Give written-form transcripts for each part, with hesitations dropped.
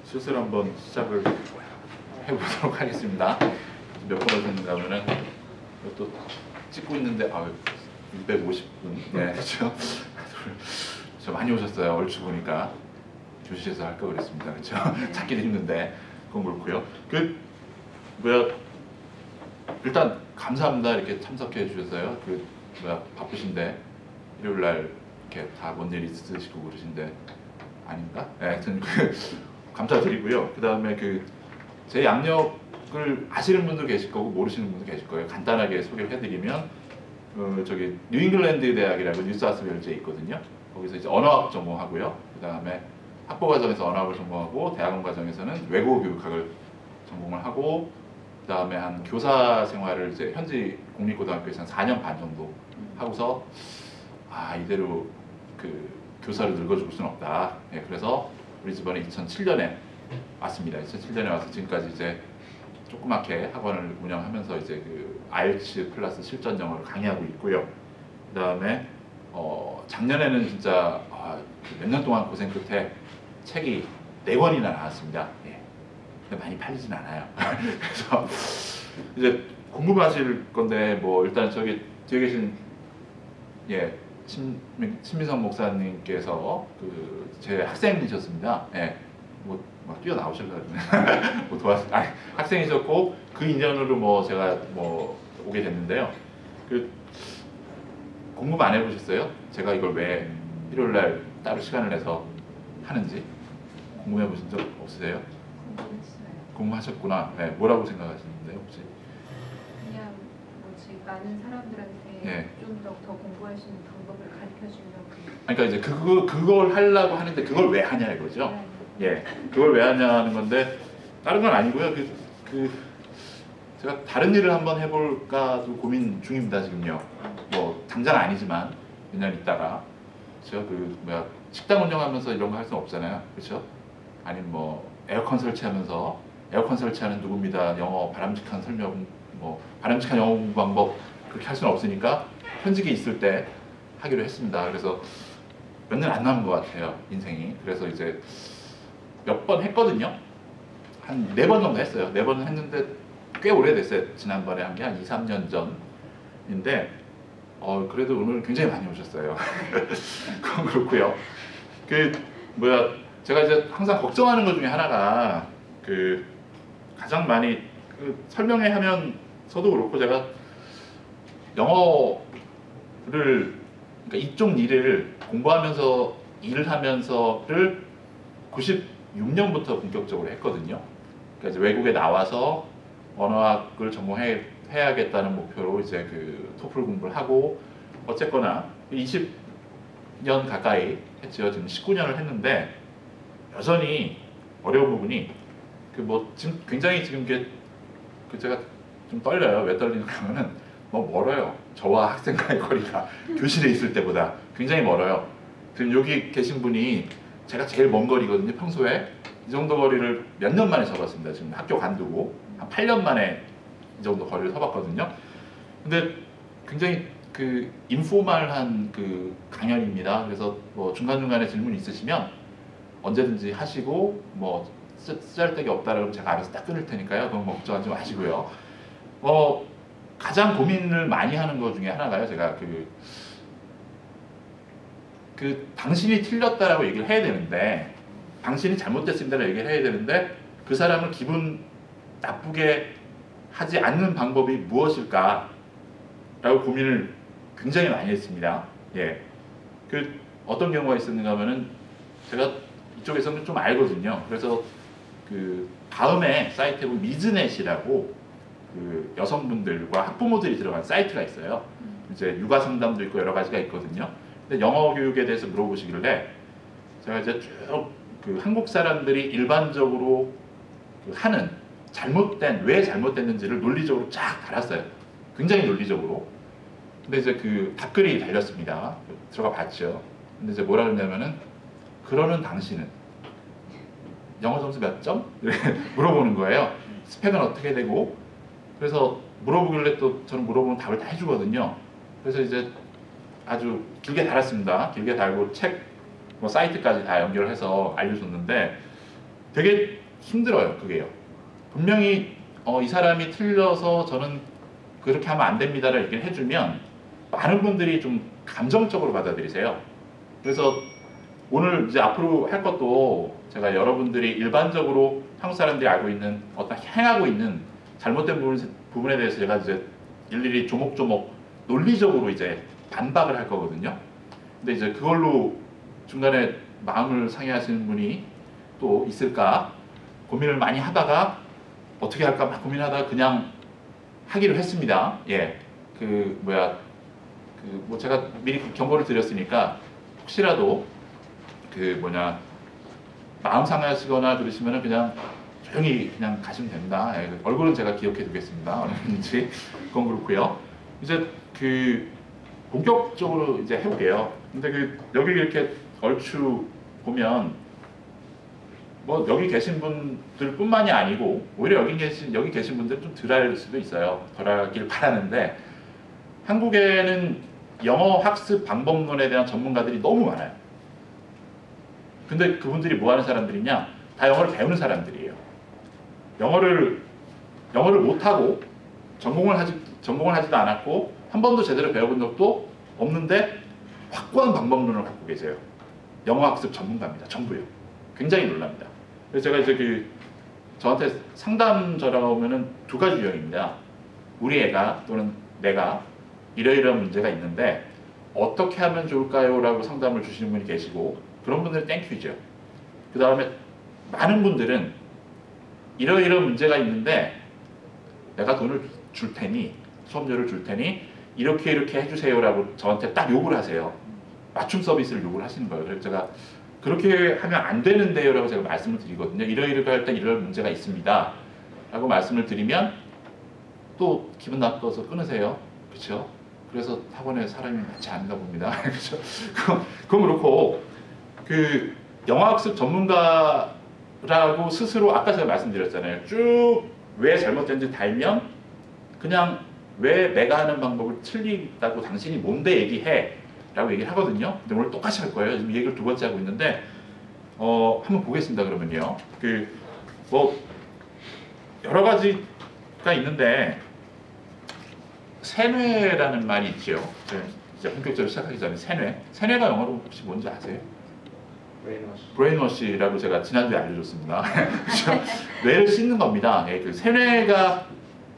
슬슬 한번 시작을 해보도록 하겠습니다. 몇 번 하셨는가 하면은 또 찍고 있는데 250분. 네, 그렇죠. 저 많이 오셨어요. 얼추 보니까 교실에서 할까 그랬습니다. 그렇죠. 찾기도 힘든데 그건 그렇고요. 일단 감사합니다. 이렇게 참석해 주셔서요. 바쁘신데 일요일 날 이렇게 다 뭔 일 있으시고 그러신데 아닌가? 네, 하여튼 감사드리고요. 그 다음에 제 양력을 아시는 분도 계실 거고 모르시는 분도 계실 거예요. 간단하게 소개를 해드리면 저기 뉴잉글랜드 대학이라고 뉴사우스웨일즈에 있거든요. 거기서 이제 언어학 전공하고요. 그 다음에 학부 과정에서 언어학을 전공하고 대학원 과정에서는 외국어 교육학을 전공을 하고 그 다음에 한 교사 생활을 이제 현지 공립고등학교에서 한 4년 반 정도 하고서 이대로 교사를 늙어주고 수는 없다. 네, 그래서 브리즈번에 2007년에 왔습니다. 2007년에 와서 지금까지 이제 조그맣게 학원을 운영하면서 이제 IELTS 클래스 실전 영어를 강의하고 있고요. 그 다음에 작년에는 진짜 몇 년 동안 고생 끝에 책이 4권이나 나왔습니다. 예. 근데 많이 팔리진 않아요. 그래서 이제 궁금하실 건데 일단 저기 뒤에 계신 신미성 목사님께서 제 학생이셨습니다. 예. 막 뛰어나오실래요? 학생이셨고 그 인연으로 제가 오게 됐는데요. 궁금 안 해보셨어요? 제가 이걸 왜 일요일날 따로 시간을 내서 하는지 궁금해 보신 적 없으세요? 궁금했어요. 궁금하셨구나. 네, 뭐라고 생각하시는데요, 혹시? 그냥 많은 사람들한테 좀 더 공부할 수 있는 방법을 가르쳐 주려고. 그러니까 이제 그걸 하려고 하는데 그걸 왜 하냐 이거죠. 예, 그걸 왜 하냐는 건데 다른 건 아니고요. 제가 다른 일을 한번 해볼까도 고민 중입니다 지금요. 당장 아니지만 몇 년 있다가 제가 식당 운영하면서 이런 거 할 수는 없잖아요, 그렇죠? 아니면 에어컨 설치하면서 에어컨 설치하는 누구입니다. 영어 바람직한 설명, 바람직한 영어 공부 방법 그렇게 할 수는 없으니까 현직에 있을 때 하기로 했습니다. 그래서 몇 년 안 남은 것 같아요, 인생이. 그래서 이제 몇 번 했거든요. 한 4번 정도 했어요. 4번은 했는데 꽤 오래됐어요. 지난번에 한 게 한 2, 3년 전인데 그래도 오늘 굉장히 많이 오셨어요. 그건 그렇고요. 제가 이제 항상 걱정하는 것 중에 하나가 가장 많이 설명회 하면서도 그렇고 제가 영어를 그러니까 이쪽 일을 공부하면서 일을 하면서를 96년부터 본격적으로 했거든요. 그러니까 이제 외국에 나와서 언어학을 전공해야겠다는 목표로 이제 토플 공부를 하고 어쨌거나 20년 가까이 했죠. 지금 19년을 했는데 여전히 어려운 부분이 지금 굉장히 지금 제가 좀 떨려요. 왜 떨리냐면 멀어요. 저와 학생과의 거리가 교실에 있을 때보다 굉장히 멀어요. 지금 여기 계신 분이 제가 제일 먼 거리거든요. 평소에 이 정도 거리를 몇 년 만에 접었습니다. 지금 학교 관두고 한 8년 만에 이 정도 거리를 서봤거든요. 근데 굉장히 인포멀한 강연입니다. 그래서 중간중간에 질문 있으시면 언제든지 하시고 쓰잘데기 없다라고 제가 알아서 딱 끊을 테니까요. 너무 걱정하지 마시고요. 가장 고민을 많이 하는 것 중에 하나가요. 제가 당신이 틀렸다라고 얘기를 해야 되는데 당신이 잘못됐습니다라고 얘기를 해야 되는데 그 사람을 기분 나쁘게 하지 않는 방법이 무엇일까 라고 고민을 굉장히 많이 했습니다. 예. 어떤 경우가 있었는가 하면은 제가 이쪽에서는 좀 알거든요. 그래서 다음에 사이트에 보면 미즈넷이라고 여성분들과 학부모들이 들어간 사이트가 있어요. 이제 육아 상담도 있고 여러 가지가 있거든요. 근데 영어 교육에 대해서 물어보시길래 제가 이제 쭉 한국 사람들이 일반적으로 하는 왜 잘못됐는지를 논리적으로 쫙 달았어요. 굉장히 논리적으로. 근데 이제 답글이 달렸습니다. 들어가 봤죠. 근데 이제 뭐라 그러냐면은 그러는 당신은 영어 점수 몇 점? 이렇게 물어보는 거예요. 스펙은 어떻게 되고 그래서 물어보길래 또 저는 물어보면 답을 다 해주거든요. 그래서 이제 아주 길게 달았습니다. 길게 달고 책 사이트까지 다 연결해서 알려줬는데 되게 힘들어요. 그게요. 분명히 이 사람이 틀려서 저는 그렇게 하면 안 됩니다를 얘기를 해주면 많은 분들이 좀 감정적으로 받아들이세요. 그래서 오늘 이제 앞으로 할 것도 제가 여러분들이 일반적으로 한국 사람들이 알고 있는 어떤 행하고 있는 잘못된 부분에 대해서 제가 이제 일일이 조목조목 논리적으로 이제 반박을 할 거거든요. 근데 이제 그걸로 중간에 마음을 상해하시는 분이 또 있을까 고민을 많이 하다가 어떻게 할까 막 고민하다가 그냥 하기로 했습니다. 예, 뭐 제가 미리 경고를 드렸으니까 혹시라도 마음 상하시거나 그러시면은 그냥 조용히 그냥 가시면 됩니다. 예, 얼굴은 제가 기억해 두겠습니다. 얼마인지 그건 그렇고요. 이제 본격적으로 이제 해볼게요. 근데 여기 이렇게 얼추 보면 뭐 여기 계신 분들뿐만이 아니고 오히려 여기 계신 분들은 좀 덜할 수도 있어요. 덜하길 바라는데 한국에는 영어 학습 방법론에 대한 전문가들이 너무 많아요. 근데 그분들이 뭐 하는 사람들이냐? 다 영어를 배우는 사람들이에요. 영어를 못하고 전공을 하지도 않았고 한 번도 제대로 배워본 적도 없는데 확고한 방법론을 갖고 계세요. 영어 학습 전문가입니다. 전부요. 굉장히 놀랍니다. 그래서 제가 이제 저한테 상담 전화가 오면은 두 가지 유형입니다. 우리 애가 또는 내가 이러이러한 문제가 있는데 어떻게 하면 좋을까요? 라고 상담을 주시는 분이 계시고 그런 분들은 땡큐죠. 그 다음에 많은 분들은 이러이러한 문제가 있는데 내가 돈을 줄 테니 수업료를 줄 테니 이렇게 해주세요 라고 저한테 딱 요구를 하세요. 맞춤 서비스를 요구를 하시는 거예요. 그래서 제가 그렇게 하면 안 되는데요 라고 제가 말씀을 드리거든요. 이러이러할 때 이런 문제가 있습니다 라고 말씀을 드리면 또 기분 나빠서 끊으세요. 그렇죠? 그래서 학원에 사람이 많지 않은가 봅니다. 그렇죠? 그건 그렇고 영어학습 전문가라고 스스로 아까 제가 말씀드렸잖아요. 쭉 왜 잘못된지 달면 그냥 왜 내가 하는 방법을 틀리다고 당신이 뭔데 얘기해 라고 얘기를 하거든요. 근데 오늘 똑같이 할 거예요. 지금 이 얘기를 두 번째 하고 있는데 한번 보겠습니다. 그러면요. 뭐 여러 가지가 있는데 세뇌라는 말이 있죠. 이제 본격적으로 시작하기 전에 세뇌가 영어로 혹시 뭔지 아세요? 브레인워시라고 제가 지난주에 알려줬습니다. 그렇죠? 뇌를 씻는 겁니다. 예, 세뇌가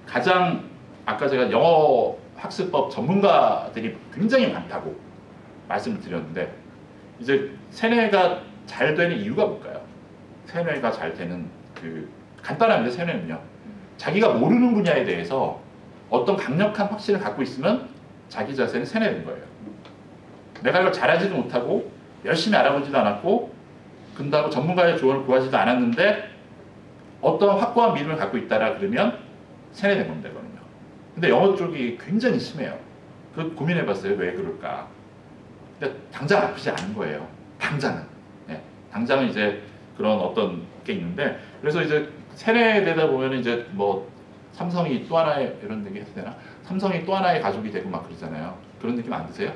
가장 아까 제가 영어 학습법 전문가들이 굉장히 많다고 말씀을 드렸는데 이제 세뇌가 잘 되는 이유가 뭘까요? 세뇌가 잘 되는 간단합니다. 세뇌는요. 자기가 모르는 분야에 대해서 어떤 강력한 확신을 갖고 있으면 자기 자세는 세뇌된 거예요. 내가 이걸 잘하지도 못하고 열심히 알아보지도 않았고 그렇다고 전문가의 조언을 구하지도 않았는데 어떤 확고한 믿음을 갖고 있다라 그러면 세뇌된 겁니다. 이거는요. 근데 영어 쪽이 굉장히 심해요. 고민해봤어요. 왜 그럴까? 근데 당장 아프지 않은 거예요. 당장은. 네. 당장은 이제 그런 어떤 게 있는데 그래서 이제 세뇌되다 보면 이제 뭐 삼성이 또 하나의 이런 얘기 해도 되나? 삼성이 또 하나의 가족이 되고 막 그러잖아요. 그런 느낌 안 드세요?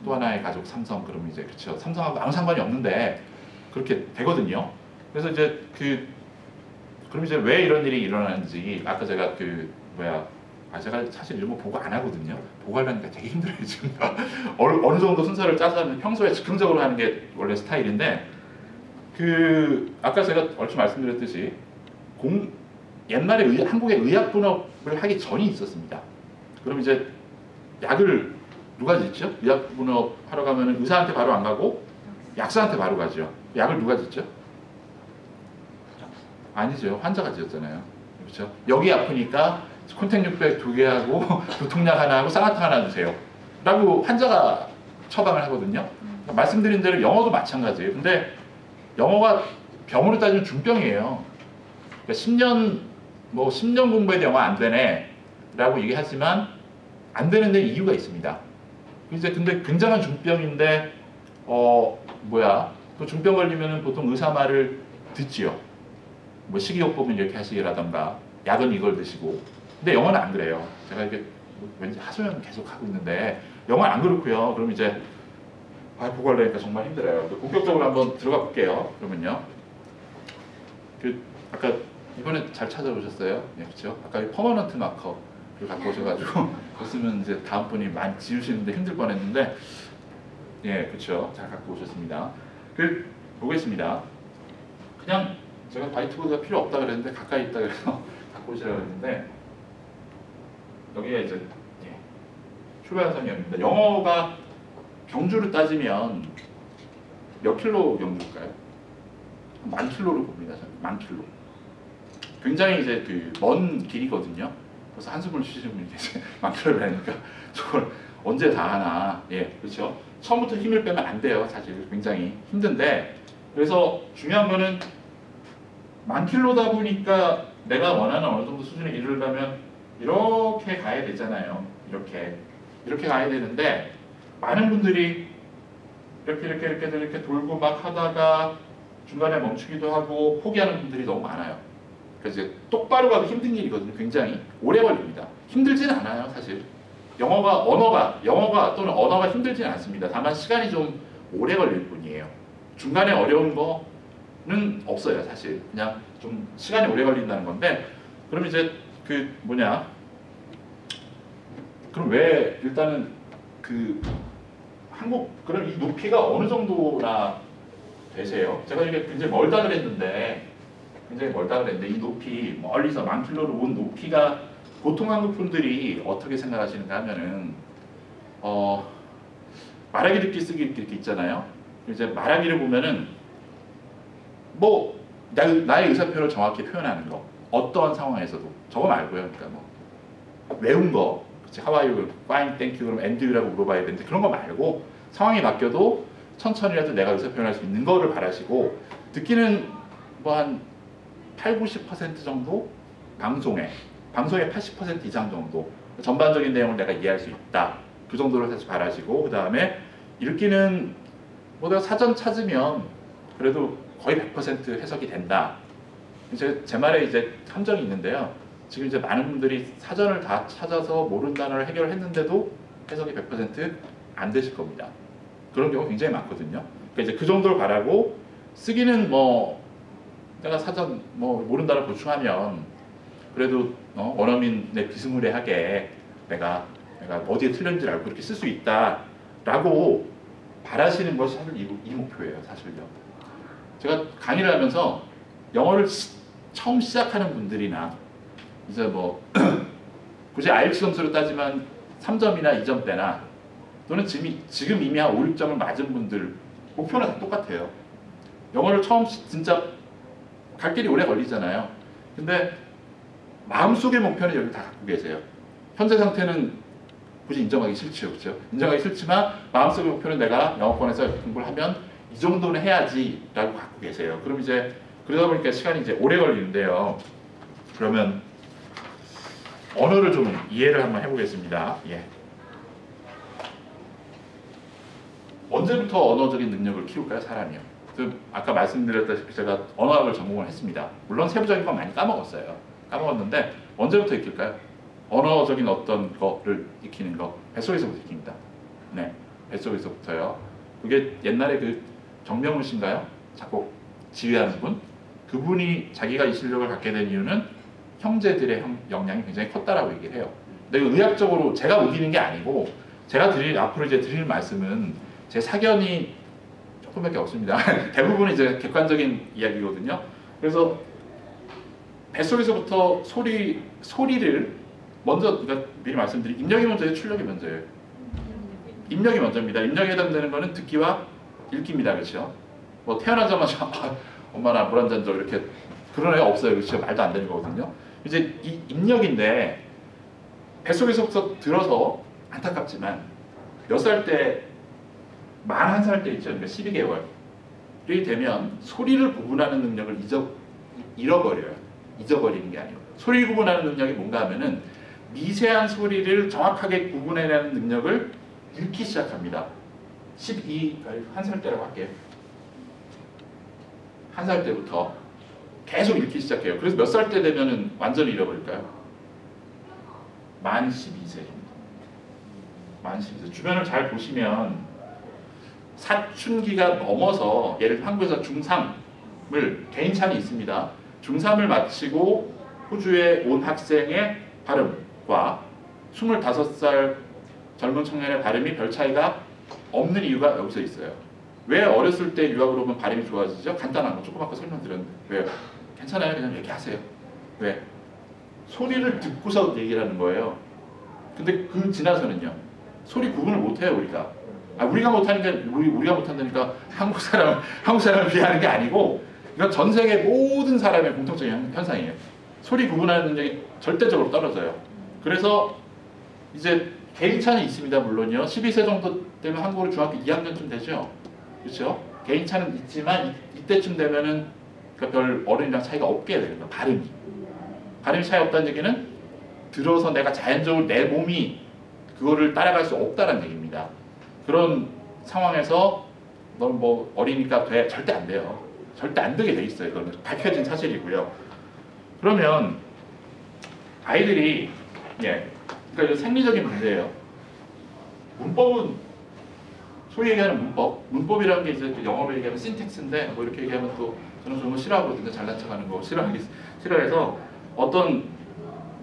또 하나의 가족 삼성 그러면 이제 그렇죠. 삼성하고 아무 상관이 없는데 그렇게 되거든요. 그래서 이제 그럼 이제 왜 이런 일이 일어나는지 아까 제가 제가 사실 이런 거 보고 안 하거든요. 보고 하려니까 되게 힘들어요 지금. 어느 정도 순서를 짜서 하면 평소에 즉흥적으로 하는 게 원래 스타일인데 아까 제가 얼추 말씀드렸듯이 옛날에 한국의 의학 분업을 하기 전이 있었습니다. 그럼 이제 약을 누가 짓죠? 의학 분업 하러 가면 의사한테 바로 안 가고 약사한테 바로 가죠. 약을 누가 짓죠? 아니죠. 환자가 지었잖아요. 그렇죠? 여기 아프니까 콘택 600 2개 하고 두통약 하나 하고 쌍화탕 하나 주세요. 라고 환자가 처방을 하거든요. 그러니까 말씀드린 대로 영어도 마찬가지예요. 근데 영어가 병으로 따지면 중병이에요. 그러니까 10년 공부해도 영어 안 되네 라고 얘기하지만 안 되는 데는 이유가 있습니다. 근데 굉장한 중병인데 그 중병 걸리면 보통 의사 말을 듣지요. 뭐 식이요법은 이렇게 하시라던가 약은 이걸 드시고. 근데 영어는 안 그래요. 제가 이게 왠지 하소연 계속 하고 있는데 영어는 안 그렇고요. 그럼 이제 보고 하려니까 정말 힘들어요. 본격적으로 한번 들어가 볼게요. 그러면요. 그 아까 이번에 잘 찾아보셨어요? 예, 그렇죠? 아까 이 퍼머넌트 마커를 갖고 오셔가지고 그거 쓰면 이제 다음 분이 많이 지우시는데 힘들 뻔했는데 예, 그렇죠? 잘 갖고 오셨습니다. 그 보겠습니다. 그냥 제가 화이트보드가 필요 없다 그랬는데 가까이 있다 그래서 갖고 오시라고 했는데 여기에 이제 예, 출발선이었습니다. 영어가 경주로 따지면 몇 킬로 경주일까요? 10,000킬로로 봅니다. 저는 10,000킬로. 굉장히 이제 그 먼 길이거든요. 그래서 한숨을 쉬시는 분이 계세요. 10,000킬로를 하니까 저걸 언제 다 하나. 예, 그렇죠. 처음부터 힘을 빼면 안 돼요. 사실 굉장히 힘든데 그래서 중요한 거는 10,000킬로다 보니까 내가 원하는 어느 정도 수준에 이르려면 이렇게 가야 되잖아요. 이렇게 가야 되는데 많은 분들이 이렇게 돌고 막 하다가 중간에 멈추기도 하고 포기하는 분들이 너무 많아요. 그래서 이제 똑바로 가도 힘든 일이거든요. 굉장히 오래 걸립니다. 힘들진 않아요, 사실. 영어가 또는 언어가 힘들진 않습니다. 다만 시간이 좀 오래 걸릴 뿐이에요. 중간에 어려운 거는 없어요, 사실. 그냥 좀 시간이 오래 걸린다는 건데, 그럼 이제 그럼 왜 일단은 그럼 이 높이가 어느 정도나 되세요? 제가 이게 굉장히 멀다 그랬는데 이 높이 멀리서 10,000킬로로 온 높이가 보통 한국 분들이 어떻게 생각하시는가 하면은 말하기 듣기 쓰기 이렇게 있잖아요. 이제 말하기를 보면은 뭐 나의 의사표를 정확히 표현하는 거 어떠한 상황에서도 저거 말고요. 그러니까 뭐 외운 거 그치, How are you? Fine, thank you. 그럼 and you라고 물어봐야 되는데 그런 거 말고 상황이 바뀌어도 천천히라도 내가 의사표현할 수 있는 거를 바라시고 듣기는 뭐 한 80~90% 정도 방송의 80% 이상 정도 전반적인 내용을 내가 이해할 수 있다. 그 정도를 사실 바라시고 그 다음에 읽기는 뭐 내가 사전 찾으면 그래도 거의 100% 해석이 된다. 제 말에 이제 함정이 있는데요. 지금 이제 많은 분들이 사전을 다 찾아서 모르는 단어를 해결했는데도 해석이 100% 안 되실 겁니다. 그런 경우 굉장히 많거든요. 그러니까 이제 그 정도를 바라고 쓰기는 뭐 내가 사전 뭐 모르는 단어 보충하면 그래도 원어민의 비스무리하게 내가 어디에 틀렸는지 알고 그렇게 쓸 수 있다라고 바라시는 것이 사실 이 목표예요, 사실요. 제가 강의를 하면서 영어를 처음 시작하는 분들이나 이제 뭐 굳이 IELTS 점수로 따지면 3점이나 2점대나 또는 지금 이미 한 5, 6점을 맞은 분들 목표는 다 똑같아요. 영어를 처음 진짜 갈 길이 오래 걸리잖아요. 근데 마음속의 목표는 여기 다 갖고 계세요. 현재 상태는 굳이 인정하기 싫죠. 그렇죠? 인정하기 싫지만 마음속의 목표는 내가 영어권에서 공부를 하면 이 정도는 해야지 라고 갖고 계세요. 그럼 이제 그러다 보니까 시간이 이제 오래 걸리는데요. 그러면 언어를 좀 이해를 한번 해보겠습니다. 예. 언제부터 언어적인 능력을 키울까요, 사람이요? 아까 말씀드렸다시피 제가 언어학을 전공을 했습니다. 물론 세부적인 건 많이 까먹었는데 언제부터 익힐까요? 언어적인 어떤 거를 익히는 거 뱃속에서부터 익힙니다. 네, 뱃속에서부터요. 그게 옛날에 그 정명훈 씨인가요? 작곡 지휘하는 분? 그분이 자기가 이 실력을 갖게 된 이유는 형제들의 영향이 굉장히 컸다라고 얘기를 해요. 근데 의학적으로 제가 우기는 게 아니고 제가 앞으로 이제 드릴 말씀은 제 사견이 조금밖에 없습니다. 대부분 이제 객관적인 이야기거든요. 그래서 뱃속에서부터 소리를 먼저 그러니까 미리 말씀드린 입력이 먼저예요, 출력이 먼저예요. 입력이 먼저입니다. 입력에 해당되는 거는 듣기와 읽기입니다, 그렇죠? 뭐 태어나자마자 엄마 나 물 한 잔 줘 이렇게 그런 애가 없어요, 그렇죠? 말도 안 되는 거거든요. 이제 이 입력인데 뱃속에서부터 들어서 안타깝지만 몇 살 때 만 1살 때 있죠. 그러니까 12개월이 되면 소리를 구분하는 능력을 잃어버려요. 잊어버리는 게 아니고 소리 구분하는 능력이 뭔가 하면은 미세한 소리를 정확하게 구분해내는 능력을 잃기 시작합니다. 1살 때라고 할게요. 1살 때부터 계속 읽기 시작해요. 그래서 몇 살 때 되면은 완전히 잃어버릴까요? 만 12세입니다. 만 12세. 주변을 잘 보시면 사춘기가 넘어서 예를 들어 한국에서 중3을 개인차는 있습니다. 중3을 마치고 호주에 온 학생의 발음과 25살 젊은 청년의 발음이 별 차이가 없는 이유가 여기서 있어요. 왜 어렸을 때 유학으로 오면 발음이 좋아지죠? 간단한 거 조금 아까 설명드렸는데 왜요? 괜찮아요. 그냥 얘기하세요. 왜? 소리를 듣고서 얘기를 하는 거예요. 근데 그 지나서는요. 소리 구분을 못해요 우리가. 우리가 못하니까 우리가 못한다니까 한국 사람을 비하하는 게 아니고 이건 전 세계 모든 사람의 공통적인 현상이에요. 소리 구분하는 능력이 절대적으로 떨어져요. 그래서 이제 개인차는 있습니다. 물론요. 12세 정도 되면 한국으로 중학교 2학년쯤 되죠. 그렇죠? 개인차는 있지만 이때쯤 되면은 그러니까 별 어른이랑 차이가 없게 돼요. 발음이 차이 없다는 얘기는 들어서 내가 자연적으로 내 몸이 그거를 따라갈 수 없다는 얘기입니다. 그런 상황에서 넌 뭐 어리니까 돼. 절대 안 돼요. 절대 안 되게 돼 있어요. 이건 밝혀진 사실이고요. 그러면 아이들이 그러니까 생리적인 문제예요. 문법은 소위 얘기하는 문법이라는 게 이제 영어로 얘기하면 신텍스인데 뭐 이렇게 얘기하면 또 저는 그런 거 싫어하거든요. 잘난 척하는 거 싫어해서 어떤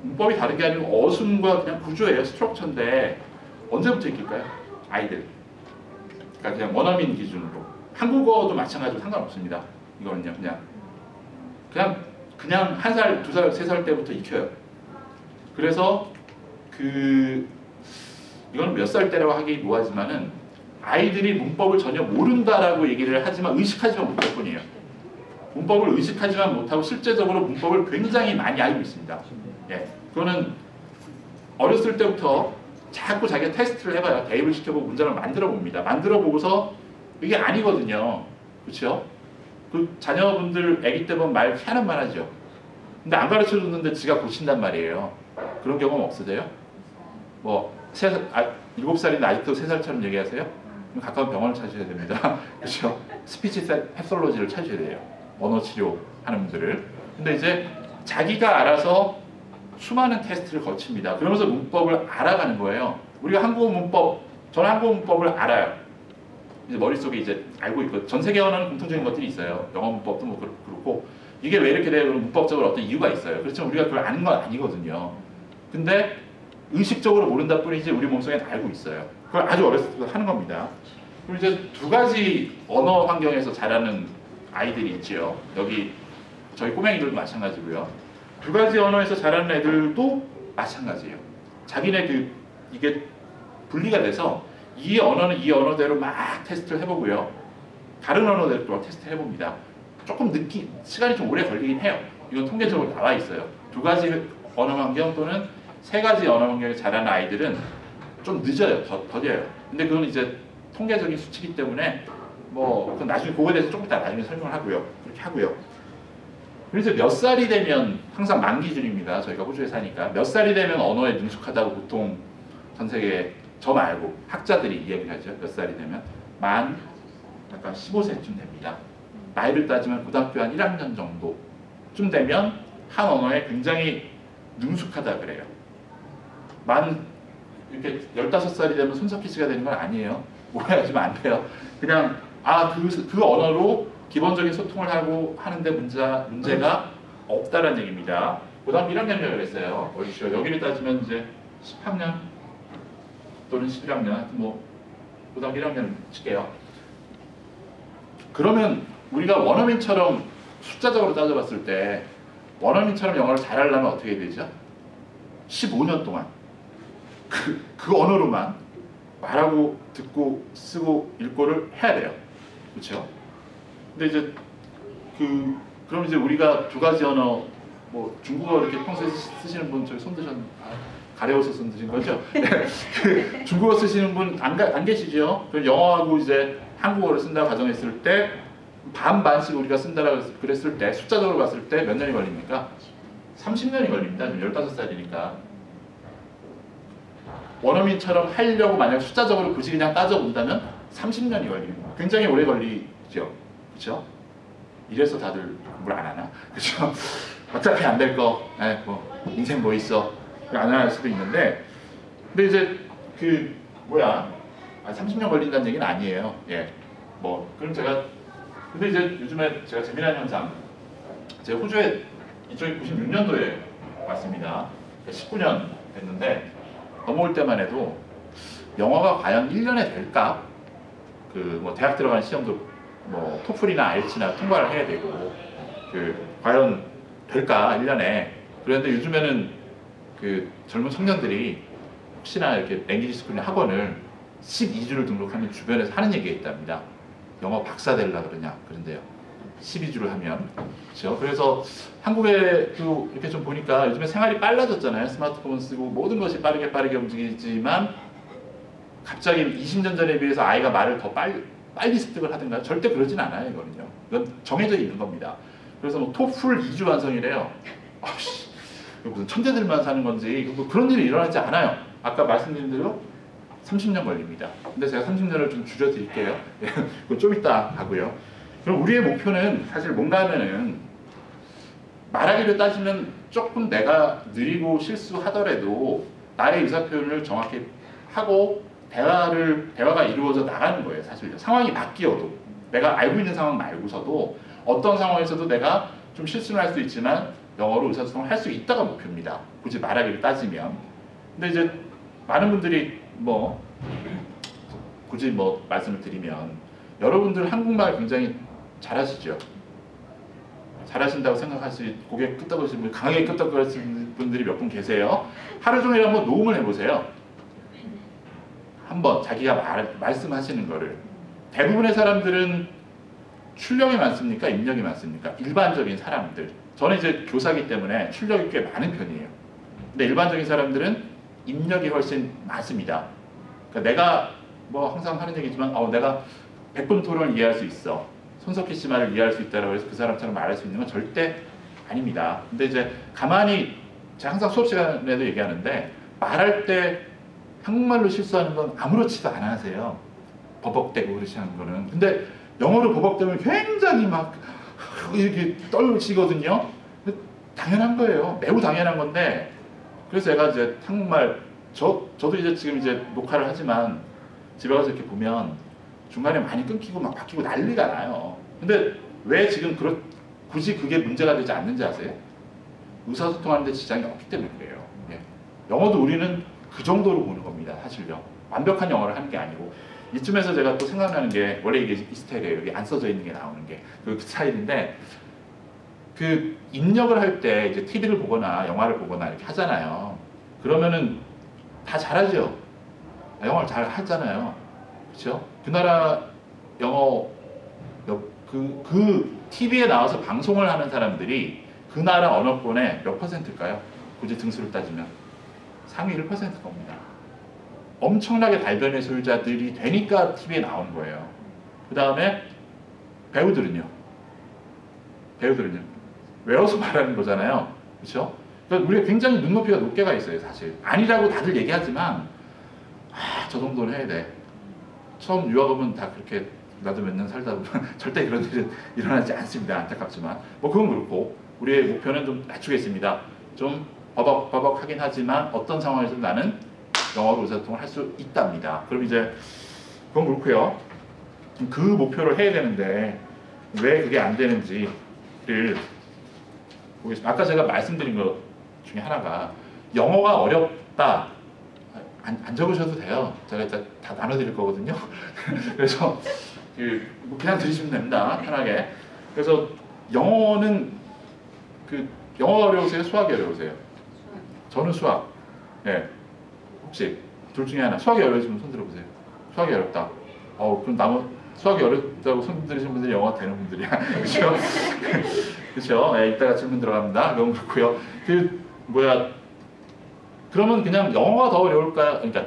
문법이 다른 게 아니고 어순과 그냥 구조예요. 스트럭처인데 언제부터 익힐까요? 아이들. 그러니까 그냥 원어민 기준으로. 한국어도 마찬가지로 상관없습니다. 이거는요. 그냥 1살, 2살, 3살 때부터 익혀요. 그래서 이건 몇 살 때라고 하기 뭐하지만은 아이들이 문법을 전혀 모른다라고 얘기를 하지만 의식하지만 못할 뿐이에요. 문법을 의식하지만 못하고 실제적으로 문법을 굉장히 많이 알고 있습니다. 그거는 어렸을 때부터 자꾸 자기가 테스트를 해봐요. 대입을 시켜보고 문장을 만들어 봅니다. 만들어 보고서 이게 아니거든요. 그렇죠? 그 자녀분들 아기 때 보면 말 희한한 말 하죠. 근데 안 가르쳐 줬는데 지가 고친단 말이에요. 그런 경험 없으세요? 뭐 7살인데 아직도 3살처럼 얘기하세요? 그럼 가까운 병원을 찾으셔야 됩니다. 그렇죠? 스피치 패솔로지를 찾으셔야 돼요. 언어 치료 하는 분들을. 근데 이제 자기가 알아서 수많은 테스트를 거칩니다. 그러면서 문법을 알아가는 거예요. 우리가 저는 한국어 문법을 알아요. 이제 머릿속에 이제 알고 있고 전 세계 언어는 공통적인 것들이 있어요. 영어 문법도 뭐 그렇고 이게 왜 이렇게 돼요? 문법적으로 어떤 이유가 있어요. 그렇지만 우리가 그걸 아는 건 아니거든요. 근데 의식적으로 모른다 뿐이지 우리 몸속에는 알고 있어요. 그걸 아주 어렸을 때부터 하는 겁니다. 그리고 이제 2가지 언어 환경에서 자라는 아이들이 있죠. 여기 저희 꼬맹이들도 마찬가지고요. 2가지 언어에서 자라는 애들도 마찬가지예요. 자기네 이게 분리가 돼서 이 언어는 이 언어대로 막 테스트를 해보고요. 다른 언어대로 또 테스트 해봅니다. 조금 시간이 좀 오래 걸리긴 해요. 이건 통계적으로 나와 있어요. 2가지 언어 환경 또는 3가지 언어 환경에 자라는 아이들은 좀 늦어요. 더뎌요. 근데 그건 이제 통계적인 수치이기 때문에 뭐 그건 나중에 그거에 대해서 조금 이따 나중에 설명을 하고요. 그렇게 하고요. 그래서 몇 살이 되면 항상 만 기준입니다. 저희가 호주에 사니까 몇 살이 되면 언어에 능숙하다고 보통 전 세계 저 말고 학자들이 이야기를 하죠. 몇 살이 되면 약간 15세쯤 됩니다. 나이를 따지면 고등학교 한 1학년 정도쯤 되면 한 언어에 굉장히 능숙하다 그래요. 이렇게 15살이 되면 손석희 씨가 되는 건 아니에요. 오해하시면 안 돼요. 그냥 그 언어로 기본적인 소통을 하는데 문제가 없다라는 얘기입니다. 고등학교 1학년이라고 그랬어요. 여기를 따지면 이제 10학년 또는 11학년, 뭐 고등학교 1학년 칠게요. 그러면 우리가 원어민처럼 숫자적으로 따져봤을 때 원어민처럼 영어를 잘하려면 어떻게 되죠? 15년 동안 그 언어로만 말하고 듣고 쓰고 읽고를 해야 돼요. 그렇죠? 근데 이제 그럼 이제 우리가 2가지 언어 뭐 중국어 이렇게 평소에 쓰시는 분 저기 손 드셨 가려워서 손 드신 거죠? 중국어 쓰시는 분 안 계시죠? 그럼 영어하고 이제 한국어를 쓴다고 가정했을 때 반씩 우리가 쓴다라고 그랬을 때 숫자적으로 봤을 때 몇 년이 걸립니까? 30년이 걸립니다. 15살이니까. 원어민처럼 하려고 만약 숫자적으로 굳이 그냥 따져본다면 30년이 걸립니다. 굉장히 오래 걸리죠. 그렇죠? 이래서 다들 공부를 안 하나? 그렇죠? 어차피 안 될 거, 뭐 인생 뭐 있어? 안 할 수도 있는데, 근데 이제 30년 걸린다는 얘기는 아니에요. 그럼 근데 이제 요즘에 제가 재미난 현상, 제가 호주에 이쪽에 96년도에 왔습니다. 19년 됐는데 넘어올 때만 해도 영어가 과연 1년에 될까? 그 뭐 대학 들어가는 시험도 뭐 토플이나 아이엘츠나 통과를 해야 되고 그 과연 될까 1년에. 그런데 요즘에는 그 젊은 청년들이 혹시나 이렇게 랭귀지 스쿨이나 학원을 12주를 등록하면 주변에서 하는 얘기가 있답니다. 영어 박사 되려고 그러냐 그런데요. 12주를 하면. 그렇죠? 그래서 한국에도 이렇게 좀 보니까 요즘에 생활이 빨라졌잖아요. 스마트폰 쓰고 모든 것이 빠르게 움직이지만 갑자기 20년 전에 비해서 아이가 말을 더 빨리 습득을 하든가 절대 그러진 않아요. 이거는요. 이건 정해져 있는 겁니다. 그래서 뭐 토플 2주 완성이래요. 아씨, 무슨 천재들만 사는 건지 뭐 그런 일이 일어나지 않아요. 아까 말씀드린 대로 30년 걸립니다. 근데 제가 30년을 좀 줄여드릴게요. 그건 좀 이따 하고요. 그럼 우리의 목표는 사실 뭔가 하면은 말하기로 따지면 조금 내가 느리고 실수하더라도 나의 의사표현을 정확히 하고 대화가 이루어져 나가는 거예요. 사실 상황이 바뀌어도 내가 알고 있는 상황 말고서도 어떤 상황에서도 내가 좀 실수를 할 수 있지만 영어로 의사소통을 할 수 있다가 목표입니다. 굳이 말하기로 따지면. 근데 이제 많은 분들이 뭐 굳이 뭐 말씀을 드리면 여러분들 한국말 굉장히 잘하시죠? 잘하신다고 생각할 수 있고 고개 끄덕거리시는 분, 강하게 끄덕거리시는 분들이 몇 분 계세요. 하루 종일 한번 녹음을 해보세요. 한번 자기가 말씀하시는 거를. 대부분의 사람들은 출력이 많습니까? 입력이 많습니까? 일반적인 사람들. 저는 이제 교사이기 때문에 출력이 꽤 많은 편이에요. 근데 일반적인 사람들은 입력이 훨씬 많습니다. 그러니까 내가 뭐 항상 하는 얘기지만 내가 100분 토론을 이해할 수 있어. 손석희 씨 말을 이해할 수 있다고 해서 그 사람처럼 말할 수 있는 건 절대 아닙니다. 근데 이제 가만히 제가 항상 수업 시간에도 얘기하는데 말할 때 한국말로 실수하는 건 아무렇지도 않아 하세요. 버벅대고 그러시는 거는. 근데 영어로 버벅대면 굉장히 막 이렇게 떨리거든요. 당연한 거예요. 매우 당연한 건데 그래서 제가 이제 한국말 저도 이제 지금 이제 녹화를 하지만 집에 가서 이렇게 보면 중간에 많이 끊기고 막 바뀌고 난리가 나요. 근데 왜 지금 굳이 그게 문제가 되지 않는지 아세요? 의사소통하는 데 지장이 없기 때문에 그래요. 예. 영어도 우리는 그 정도로 보는 겁니다. 사실요. 완벽한 영어를 하는 게 아니고. 이쯤에서 제가 또 생각나는 게 원래 이게 이 스타일이에요. 여기 안 써져 있는 게 나오는 게 그 스타일인데 그 입력을 할 때 이제 TV를 보거나 영화를 보거나 이렇게 하잖아요. 그러면은 다 잘하죠. 영어를 잘 하잖아요. 그렇죠? 그 나라 영어 그 TV에 나와서 방송을 하는 사람들이 그 나라 언어권의 몇 %일까요? 굳이 등수를 따지면 상위 1% 겁니다. 엄청나게 달변의 소유자들이 되니까 TV에 나온 거예요. 그 다음에 배우들은요. 외워서 말하는 거잖아요. 그렇죠? 그러니까 우리가 굉장히 눈높이가 높게 가 있어요. 사실 아니라고 다들 얘기하지만 저 정도는 해야 돼. 처음 유학 오면 다 그렇게 나도 몇 년 살다 보면 절대 그런 일은 일어나지 않습니다. 안타깝지만 뭐 그건 그렇고 우리의 목표는 좀 낮추겠습니다. 좀 버벅버벅하긴 하지만 어떤 상황에서도 나는 영어로 의사소통을 할 수 있답니다. 그럼 이제 그건 그렇고요. 그 목표를 해야 되는데 왜 그게 안 되는지를 보겠습니다. 아까 제가 말씀드린 것 중에 하나가 영어가 어렵다. 안 적으셔도 돼요. 제가 일단 다 나눠드릴 거거든요. 그래서 그냥 들으시면 됩니다. 편하게. 그래서 영어는 영어가 어려우세요? 수학이 어려우세요? 저는 수학. 네. 혹시 둘 중에 하나. 수학이 어려우시면 손 들어보세요. 수학이 어렵다. 그럼 수학이 어렵다고 손 들으신 분들이 영어가 되는 분들이야. 그렇죠? 그렇죠? 네, 이따가 질문 들어갑니다. 너무 그렇고요. 그러면 그냥 영어가 더 어려울까요? 그러니까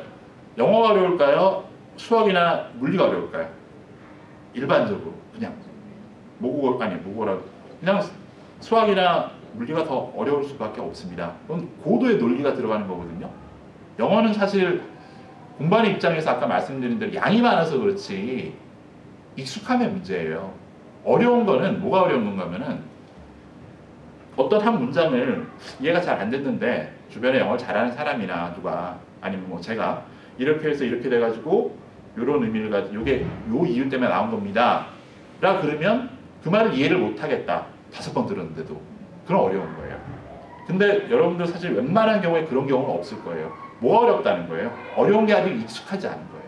영어가 어려울까요? 수학이나 물리가 어려울까요? 일반적으로 그냥 모국어라고 그냥 수학이나 물리가 더 어려울 수밖에 없습니다. 그건 고도의 논리가 들어가는 거거든요. 영어는 사실 공부하는 입장에서 아까 말씀드린 대로 양이 많아서 그렇지 익숙함의 문제예요. 어려운 거는 뭐가 어려운 건가 하면은 어떤 한 문장을 이해가 잘 안 됐는데 주변에 영어를 잘하는 사람이나 누가 아니면 뭐 제가 이렇게 해서 이렇게 돼가지고 이런 의미를 가지고 이게 요 이유 때문에 나온 겁니다. 라 그러면 그 말을 이해를 못 하겠다. 5번 들었는데도 그런 어려운 거예요. 근데 여러분들 사실 웬만한 경우에 그런 경우는 없을 거예요. 뭐가 어렵다는 거예요? 어려운 게 아직 익숙하지 않은 거예요.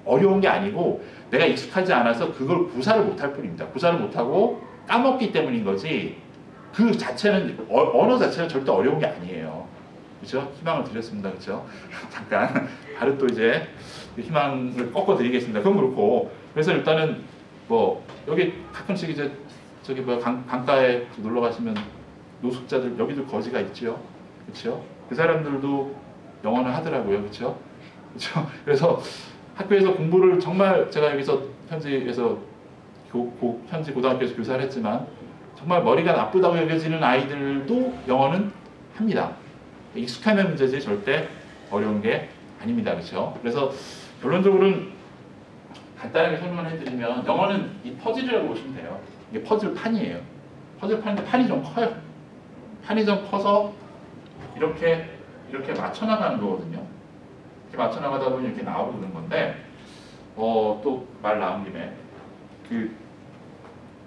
어려운 게 아니고 내가 익숙하지 않아서 그걸 구사를 못할 뿐입니다. 구사를 못하고 까먹기 때문인 거지 그 자체는 언어 자체는 절대 어려운 게 아니에요. 그렇죠? 희망을 드렸습니다. 그렇죠? 잠깐 바로 또 이제 희망을 꺾어드리겠습니다. 그건 그렇고 그래서 일단은 뭐 여기 가끔씩 이제 저기 뭐 강가에 놀러 가시면 노숙자들 여기도 거지가 있죠. 그렇죠? 그 사람들도 영어는 하더라고요. 그렇죠? 그렇죠? 그래서 학교에서 공부를 정말 제가 여기서 현지에서 현지 고등학교에서 교사를 했지만 정말 머리가 나쁘다고 여겨지는 아이들도 영어는 합니다. 익숙하면 문제지 절대 어려운 게 아닙니다. 그렇죠? 그래서 결론적으로는 간단하게 설명을 해드리면 영어는 이 퍼즐이라고 보시면 돼요. 이게 퍼즐 판이에요. 퍼즐 판인데 판이 좀 커요. 판이 좀 커서 이렇게 맞춰 나가는 거거든요. 이렇게 맞춰 나가다 보면 이렇게 나오고 그런 건데 또 말 나온 김에 그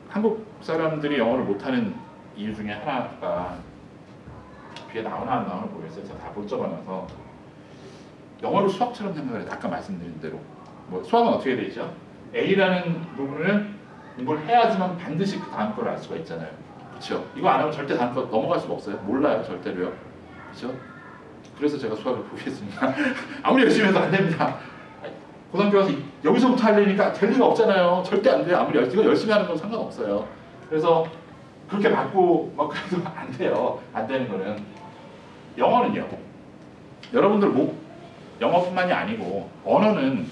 한국 사람들이 영어를 못하는 이유 중에 하나가 뒤에 나오나 안 나오나 모르겠어요. 제가 다 못 적어놔서 영어를 수학처럼 생각을 해요. 아까 말씀드린 대로 뭐 수학은 어떻게 되죠? A라는 부분을 공부를 해야지만 반드시 그 다음 걸 알 수가 있잖아요. 그렇죠? 이거 안 하면 절대 다음 거 넘어갈 수가 없어요. 몰라요, 절대로요. 그렇죠? 그래서 제가 수학을 포기했습니다. 아무리 열심히 해도 안 됩니다. 고등학교 가서 여기서부터 하려니까 될 리가 없잖아요. 절대 안 돼요. 아무리 열심히 하는 건 상관없어요. 그래서 그렇게 맞고 막 그래도 안 돼요. 안 되는 거는. 영어는요. 여러분들 영어뿐만이 아니고 언어는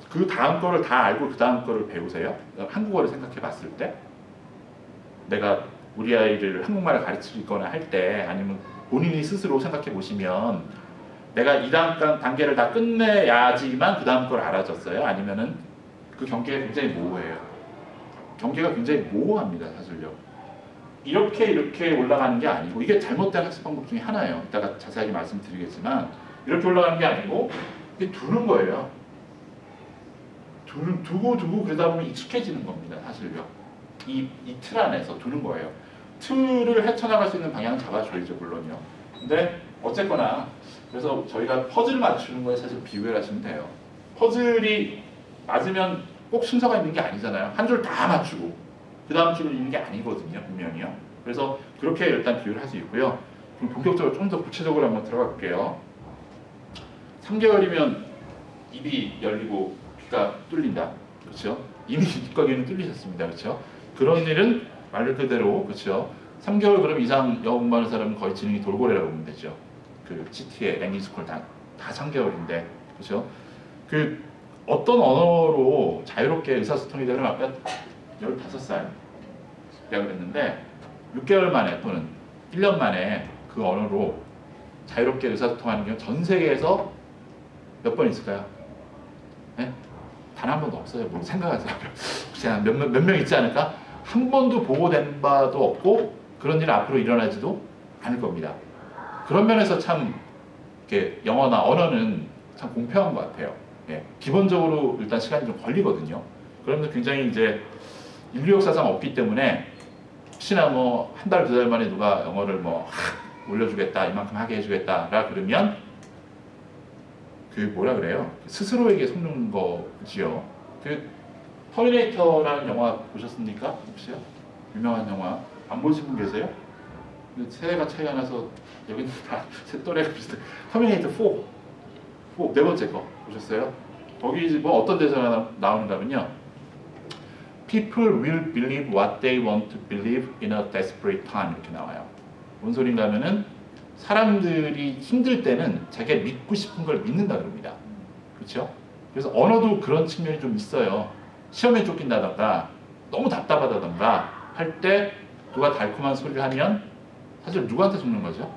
그 다음 거를 다 알고 그 다음 거를 배우세요. 한국어를 생각해 봤을 때 내가 우리 아이를 한국말을 가르치거나 할 때 아니면 본인이 스스로 생각해 보시면 내가 이 다음 단계를 다 끝내야지만 그 다음 걸 알아졌어요. 아니면은 그 경계가 굉장히 모호해요. 경계가 굉장히 모호합니다. 사실요. 이렇게 올라가는 게 아니고 이게 잘못된 학습 방법 중에 하나예요. 이따가 자세하게 말씀드리겠지만 이렇게 올라가는 게 아니고 이게 두는 거예요. 두고 그러다 보면 익숙해지는 겁니다. 사실요. 이 틀 안에서 두는 거예요. 틀을 헤쳐나갈 수 있는 방향은 잡아줘야죠. 물론요. 근데 어쨌거나 그래서 저희가 퍼즐 맞추는 거에 사실 비유를 하시면 돼요. 퍼즐이 맞으면 꼭 순서가 있는 게 아니잖아요. 한 줄 다 맞추고 그 다음 줄을 있는 게 아니거든요. 분명히요. 그래서 그렇게 일단 비유를 할 수 있고요. 그럼 본격적으로 좀 더 구체적으로 한번 들어가 볼게요. 3개월이면 입이 열리고 귀가 뚫린다. 그렇죠? 이미 입과 귀는 뚫리셨습니다. 그렇죠? 그런 일은 말 그대로 그렇죠? 3개월 그럼 이상 영어 공부하는 사람은 거의 지능이 돌고래라고 보면 되죠. 그 CTA, 랭귀지스쿨 다 3개월인데 그렇죠? 그 어떤 언어로 자유롭게 의사소통이 되는 아까 15살 내가 그랬는데 6개월 만에 또는 1년 만에 그 언어로 자유롭게 의사소통하는 게 전 세계에서 몇 번 있을까요? 네? 단 한 번도 없어요. 뭐 생각하세요. 혹시 몇 명 있지 않을까? 한 번도 보고된 바도 없고 그런 일은 앞으로 일어나지도 않을 겁니다. 그런 면에서 참 이렇게 영어나 언어는 참 공평한 것 같아요. 예, 기본적으로 일단 시간이 좀 걸리거든요. 그러면 굉장히 이제 인류 역사상 없기 때문에 혹시나 뭐 한 달, 2달 만에 누가 영어를 뭐 올려주겠다, 이만큼 하게 해주겠다라 그러면 그 뭐라 그래요? 스스로에게 속는 거지요. 그 터미네이터라는 영화 보셨습니까? 혹시요? 유명한 영화 안 보신 분 계세요? 세대가 차이가 나서 여기는 다 제 또래가 비슷해. 터미네이터 4, 네 번째 거 보셨어요? 거기 뭐 어떤 대사가 나오는가면요. People will believe what they want to believe in a desperate time 이렇게 나와요. 뭔 소린가 하면은 사람들이 힘들 때는 자기가 믿고 싶은 걸 믿는다 그럽니다. 그렇죠? 그래서 언어도 그런 측면이 좀 있어요. 시험에 쫓긴다던가 너무 답답하다던가 할 때 누가 달콤한 소리를 하면 사실 누구한테 속는 거죠?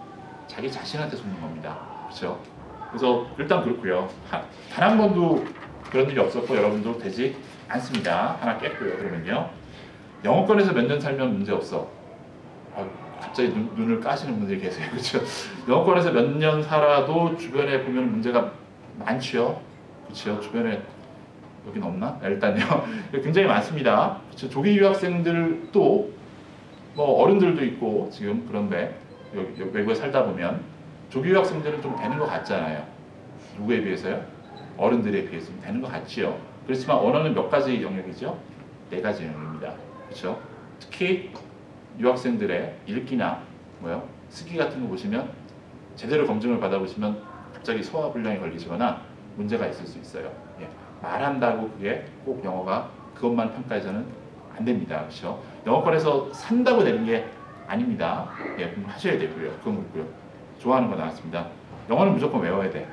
자기 자신한테 속는 겁니다. 그렇죠? 그래서 일단 그렇고요. 단 한 번도 그런 일이 없었고 여러분도 되지 않습니다. 하나 깼고요. 그러면요. 영어권에서 몇 년 살면 문제 없어. 갑자기 눈을 까시는 분들이 계세요. 그렇죠? 영어권에서 몇 년 살아도 주변에 보면 문제가 많죠. 그렇죠? 주변에 여긴 없나? 일단요. 굉장히 많습니다. 그렇죠? 조기 유학생들도 뭐 어른들도 있고 지금 그런데 여기 외국에 살다 보면 조기 유학생들은 좀 되는 것 같잖아요. 누구에 비해서요? 어른들에 비해서 좀 되는 것 같지요. 그렇지만 언어는 몇 가지 영역이죠? 4가지 영역입니다. 그렇죠? 특히 유학생들의 읽기나 뭐요? 쓰기 같은 거 보시면 제대로 검증을 받아보시면 갑자기 소화불량이 걸리시거나 문제가 있을 수 있어요. 예. 말한다고 그게 꼭 영어가 그것만 평가해서는 안 됩니다. 그렇죠? 영어권에서 산다고 되는 게 아닙니다. 예, 공부하셔야 되고요. 그건 그렇고요. 좋아하는 거 나왔습니다. 영어는 무조건 외워야 돼.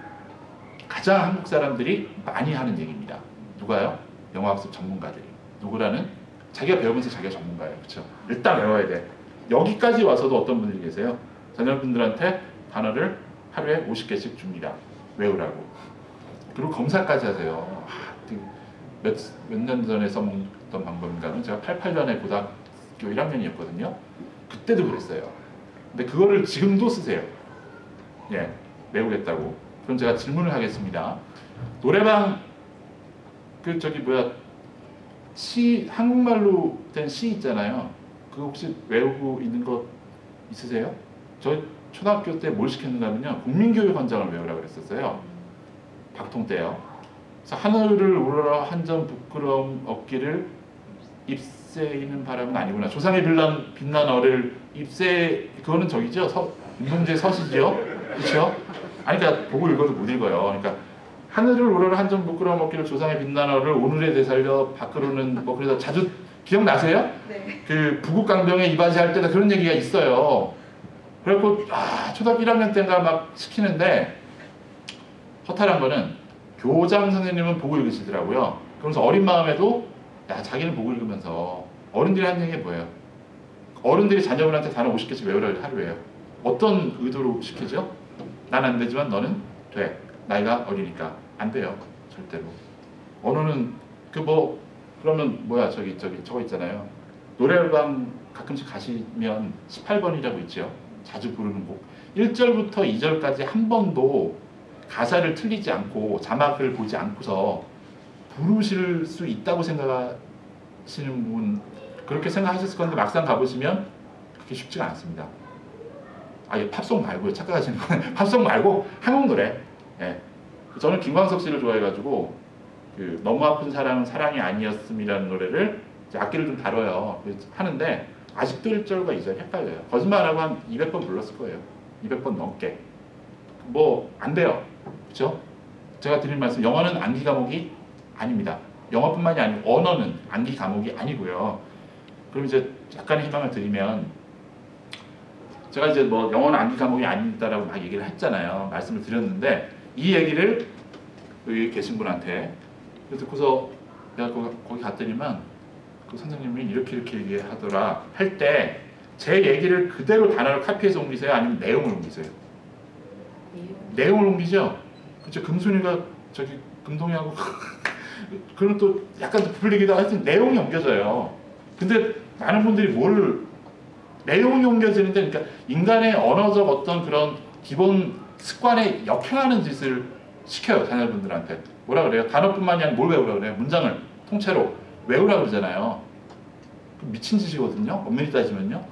가장 한국 사람들이 많이 하는 얘기입니다. 누가요? 영어학습 전문가들이. 누구라는? 자기가 배우면서 자기가 전문가예요. 그렇죠? 일단 외워야 돼. 여기까지 와서도 어떤 분들이 계세요? 자녀분들한테 단어를 하루에 50개씩 줍니다. 외우라고. 그리고 검사까지 하세요. 몇 년 전에 써먹던 방법인가는 제가 88년에 고등학교 1학년이었거든요. 그때도 그랬어요. 근데 그거를 지금도 쓰세요. 예, 외우겠다고. 그럼 제가 질문을 하겠습니다. 노래방 그 저기 뭐야 시 한국말로 된 시 있잖아요. 그거 혹시 외우고 있는 거 있으세요? 저 초등학교 때 뭘 시켰는가면요. 국민교육 헌장을 외우라고 그랬었어요. 박통 때요. 그래서 하늘을 우러러 한 점 부끄러움 없기를 잎새이는 바람은 아니구나. 조상의 빛난 어를 잎새 그거는 저기죠. 윤동주의 서시지요. 그렇죠? 아니 그러니까 보고 읽어도 못 읽어요. 그러니까 하늘을 우러러 한 점 부끄러움 없기를 조상의 빛난 어를 오늘에 되살려 밖으로는 뭐 그래서 자주 기억나세요? 네. 그 부국강병에 이바지할 때다 그런 얘기가 있어요. 그래갖고 초등학교 1학년 때인가 막 시키는데 허탈한 거는 교장 선생님은 보고 읽으시더라고요. 그러면서 어린 마음에도 자기는 보고 읽으면서 어른들이 하는 얘기가 뭐예요? 어른들이 자녀분한테 단어 50개씩 외우라고 하루에요. 어떤 의도로 시키죠? 난 안 되지만 너는 돼. 나이가 어리니까 안 돼요. 절대로. 언어는 그러면 뭐야 저거 있잖아요. 노래방 가끔씩 가시면 18번이라고 있죠. 자주 부르는 곡. 1절부터 2절까지 한 번도 가사를 틀리지 않고 자막을 보지 않고서 부르실 수 있다고 생각하시는 분 그렇게 생각하셨을 건데 막상 가보시면 그렇게 쉽지가 않습니다. 아예 팝송 말고요. 착각하시는 건 팝송 말고 한국 노래. 예. 저는 김광석 씨를 좋아해가지고 그 너무 아픈 사랑은 사랑이 아니었음이라는 노래를 악기를 좀 다뤄요. 하는데 아직도 1절과 2절 헷갈려요. 거짓말하고 한 200번 불렀을 거예요. 200번 넘게. 뭐 안 돼요. 그렇죠? 제가 드린 말씀 영어는 암기 과목이 아닙니다. 영어뿐만이 아니고 언어는 암기 과목이 아니고요. 그럼 이제 약간의 희망을 드리면 제가 이제 뭐 영어는 암기 과목이 아니다라고 막 얘기를 했잖아요. 말씀을 드렸는데 이 얘기를 여기 계신 분한테 듣고서 내가 거기 갔더니만 그 선생님이 이렇게 얘기하더라 할 때 제 얘기를 그대로 단어를 카피해서 옮기세요? 아니면 내용을 옮기세요? 내용을 옮기죠? 그쵸? 금순이가 저기 금동이하고 그럼 또 약간 부풀리기도 하여튼 내용이 옮겨져요. 근데 많은 분들이 내용이 옮겨지는데 그러니까 인간의 언어적 어떤 그런 기본 습관에 역행하는 짓을 시켜요. 자녀분들한테. 뭐라 그래요? 단어뿐만이 아니라 뭘 외우라 그래요? 문장을 통째로 외우라 그러잖아요. 미친 짓이거든요. 엄밀히 따지면요.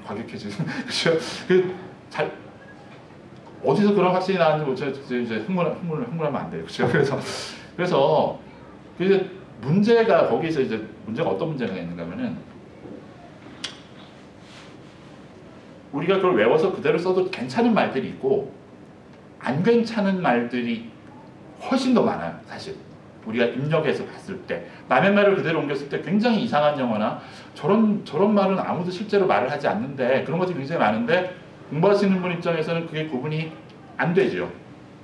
과격해지죠. 그렇죠? 어디서 그런 확신이 나왔는지 이제 흥분하면 안 돼요. 그렇죠? 그래서 문제가 거기서 이제 문제가 어떤 문제가 있는가 하면은 우리가 그걸 외워서 그대로 써도 괜찮은 말들이 있고 안 괜찮은 말들이 훨씬 더 많아요. 사실 우리가 입력해서 봤을 때 남의 말을 그대로 옮겼을 때 굉장히 이상한 영어나 저런 말은 아무도 실제로 말을 하지 않는데 그런 것들이 굉장히 많은데 공부하시는 분 입장에서는 그게 구분이 안 되죠.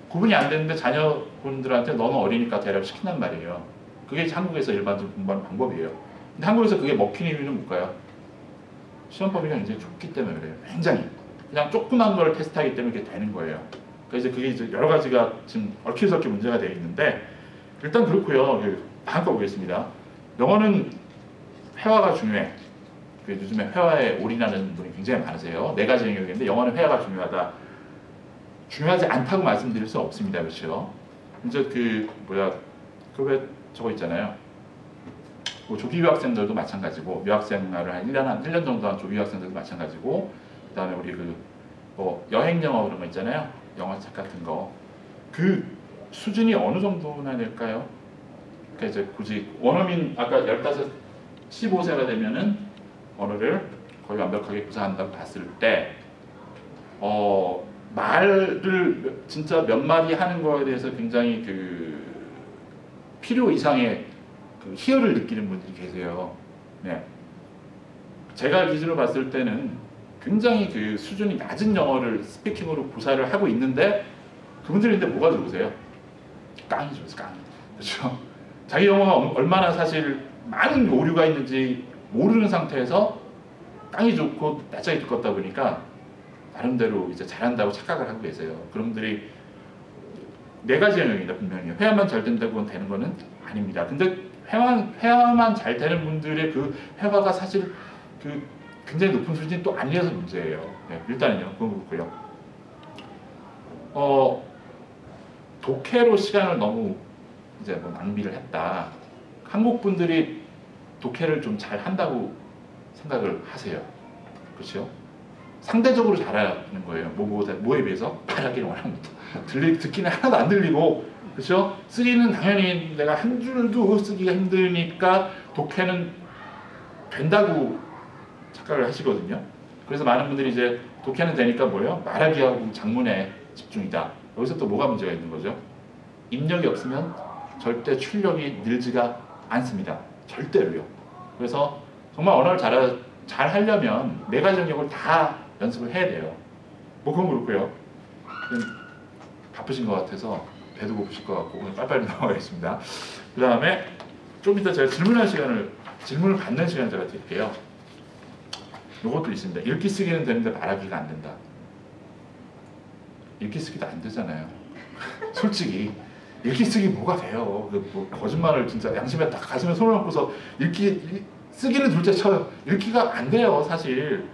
구분이 안 되는데 자녀분들한테 너는 어리니까 대략 시킨단 말이에요. 그게 한국에서 일반적으로 공부하는 방법이에요. 근데 한국에서 그게 먹히는 이유는 뭘까요? 시험범위가 굉장히 좁기 때문에 그래요. 굉장히. 그냥 조그만 걸 테스트하기 때문에 그게 되는 거예요. 그래서 그게 이제 여러 가지가 지금 얽히설키 문제가 되어 있는데 일단 그렇고요. 한껏 보겠습니다. 영어는 회화가 중요해. 요즘에 회화에 올인하는 분이 굉장히 많으세요. 4가지 영역인데 영어는 회화가 중요하다. 중요하지 않다고 말씀드릴 수 없습니다. 그렇죠? 이제 왜 저거 있잖아요. 뭐 조기 유학생들도 마찬가지고 유학생활을 한 1년 정도 한 조기 유학생들도 마찬가지고 그다음에 우리 뭐 여행 영어 그런 거 있잖아요. 영어 책 같은 거. 그 수준이 어느 정도나 될까요? 그러니까 이제 굳이 원어민 아까 15, 15세가 되면은 언어를 거의 완벽하게 구사한다고 봤을 때 말을 진짜 몇 마디 하는 거에 대해서 굉장히 그 필요 이상의 그 희열을 느끼는 분들이 계세요. 네. 제가 기준으로 봤을 때는 굉장히 그 수준이 낮은 영어를 스피킹으로 구사를 하고 있는데 그분들인데 뭐가 좋으세요? 깡이 좋으세요. 깡. 그렇죠? 자기 영어가 얼마나 사실 많은 오류가 있는지 모르는 상태에서 깡이 좋고 낯짝이 두껍다 보니까 나름대로 이제 잘한다고 착각을 하고 계세요. 그런 분들이 네 가지 영역입니다. 분명히 회화만 잘 된다고 되는 거는 아닙니다. 근데 회화만 잘 되는 분들의 그 회화가 사실 그 굉장히 높은 수준이 또 아니어서 문제예요. 네, 일단은요, 그건 그렇고요. 독해로 시간을 너무 이제 뭐 낭비를 했다. 한국 분들이 독해를 좀 잘 한다고 생각을 하세요. 그렇죠? 상대적으로 잘하는 거예요. 뭐에 비해서? 말하기는 워낙 못해. 듣기는 하나도 안 들리고, 그렇죠? 쓰기는 당연히 내가 한 줄도 쓰기가 힘드니까 독해는 된다고 착각을 하시거든요. 그래서 많은 분들이 이제 독해는 되니까 뭐예요? 말하기하고 작문에 집중이다. 여기서 또 뭐가 문제가 있는 거죠? 입력이 없으면 절대 출력이 늘지가 않습니다. 절대로요. 그래서 정말 언어를 잘 하려면 네 가지 영역을 다 연습을 해야 돼요. 뭐 그건 그렇고요. 바쁘신 것 같아서 배도 고프실 것 같고 오늘 빨리빨리 넘어가겠습니다. 그 다음에 좀 이따 제가 질문을 받는 시간을 제가 드릴게요. 이것도 있습니다. 읽기 쓰기는 되는데 말하기가 안 된다. 읽기 쓰기도 안 되잖아요. 솔직히 읽기 쓰기 뭐가 돼요? 뭐 거짓말을 진짜 양심에 딱 가슴에 손을 얹고서 쓰기는 둘째 쳐요. 읽기가 안 돼요, 사실.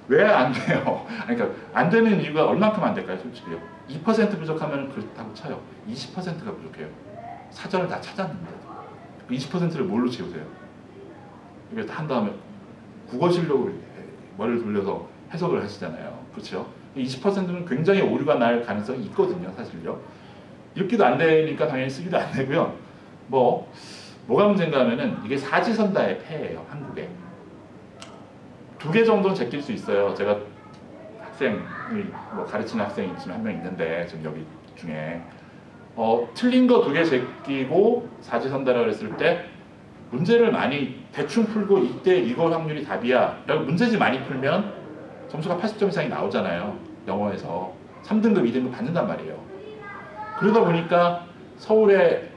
왜 안 돼요? 그러니까 안 되는 이유가 얼만큼 안 될까요, 솔직히요? 2% 부족하면 그렇다고 쳐요. 20%가 부족해요. 사전을 다 찾았는데 20%를 뭘로 채우세요? 이걸 다 한 다음에 국어 실력을 머리를 돌려서 해석을 하시잖아요. 그렇죠? 20%는 굉장히 오류가 날 가능성이 있거든요, 사실요. 읽기도 안 되니까 당연히 쓰기도 안 되고요. 뭐가 문제인가 하면은 이게 사지선다의 폐예요, 한국에. 2개 정도는 제낄 수 있어요. 제가 학생이 가르치는 학생이 지금 한 명 있는데 지금 여기 중에 틀린 거 2개 제끼고 사지선다라고 했을 때 문제를 많이 대충 풀고 이때 이거 확률이 답이야 라고 문제지 많이 풀면 점수가 80점 이상이 나오잖아요. 영어에서 3등급, 2등급 받는단 말이에요. 그러다 보니까 서울에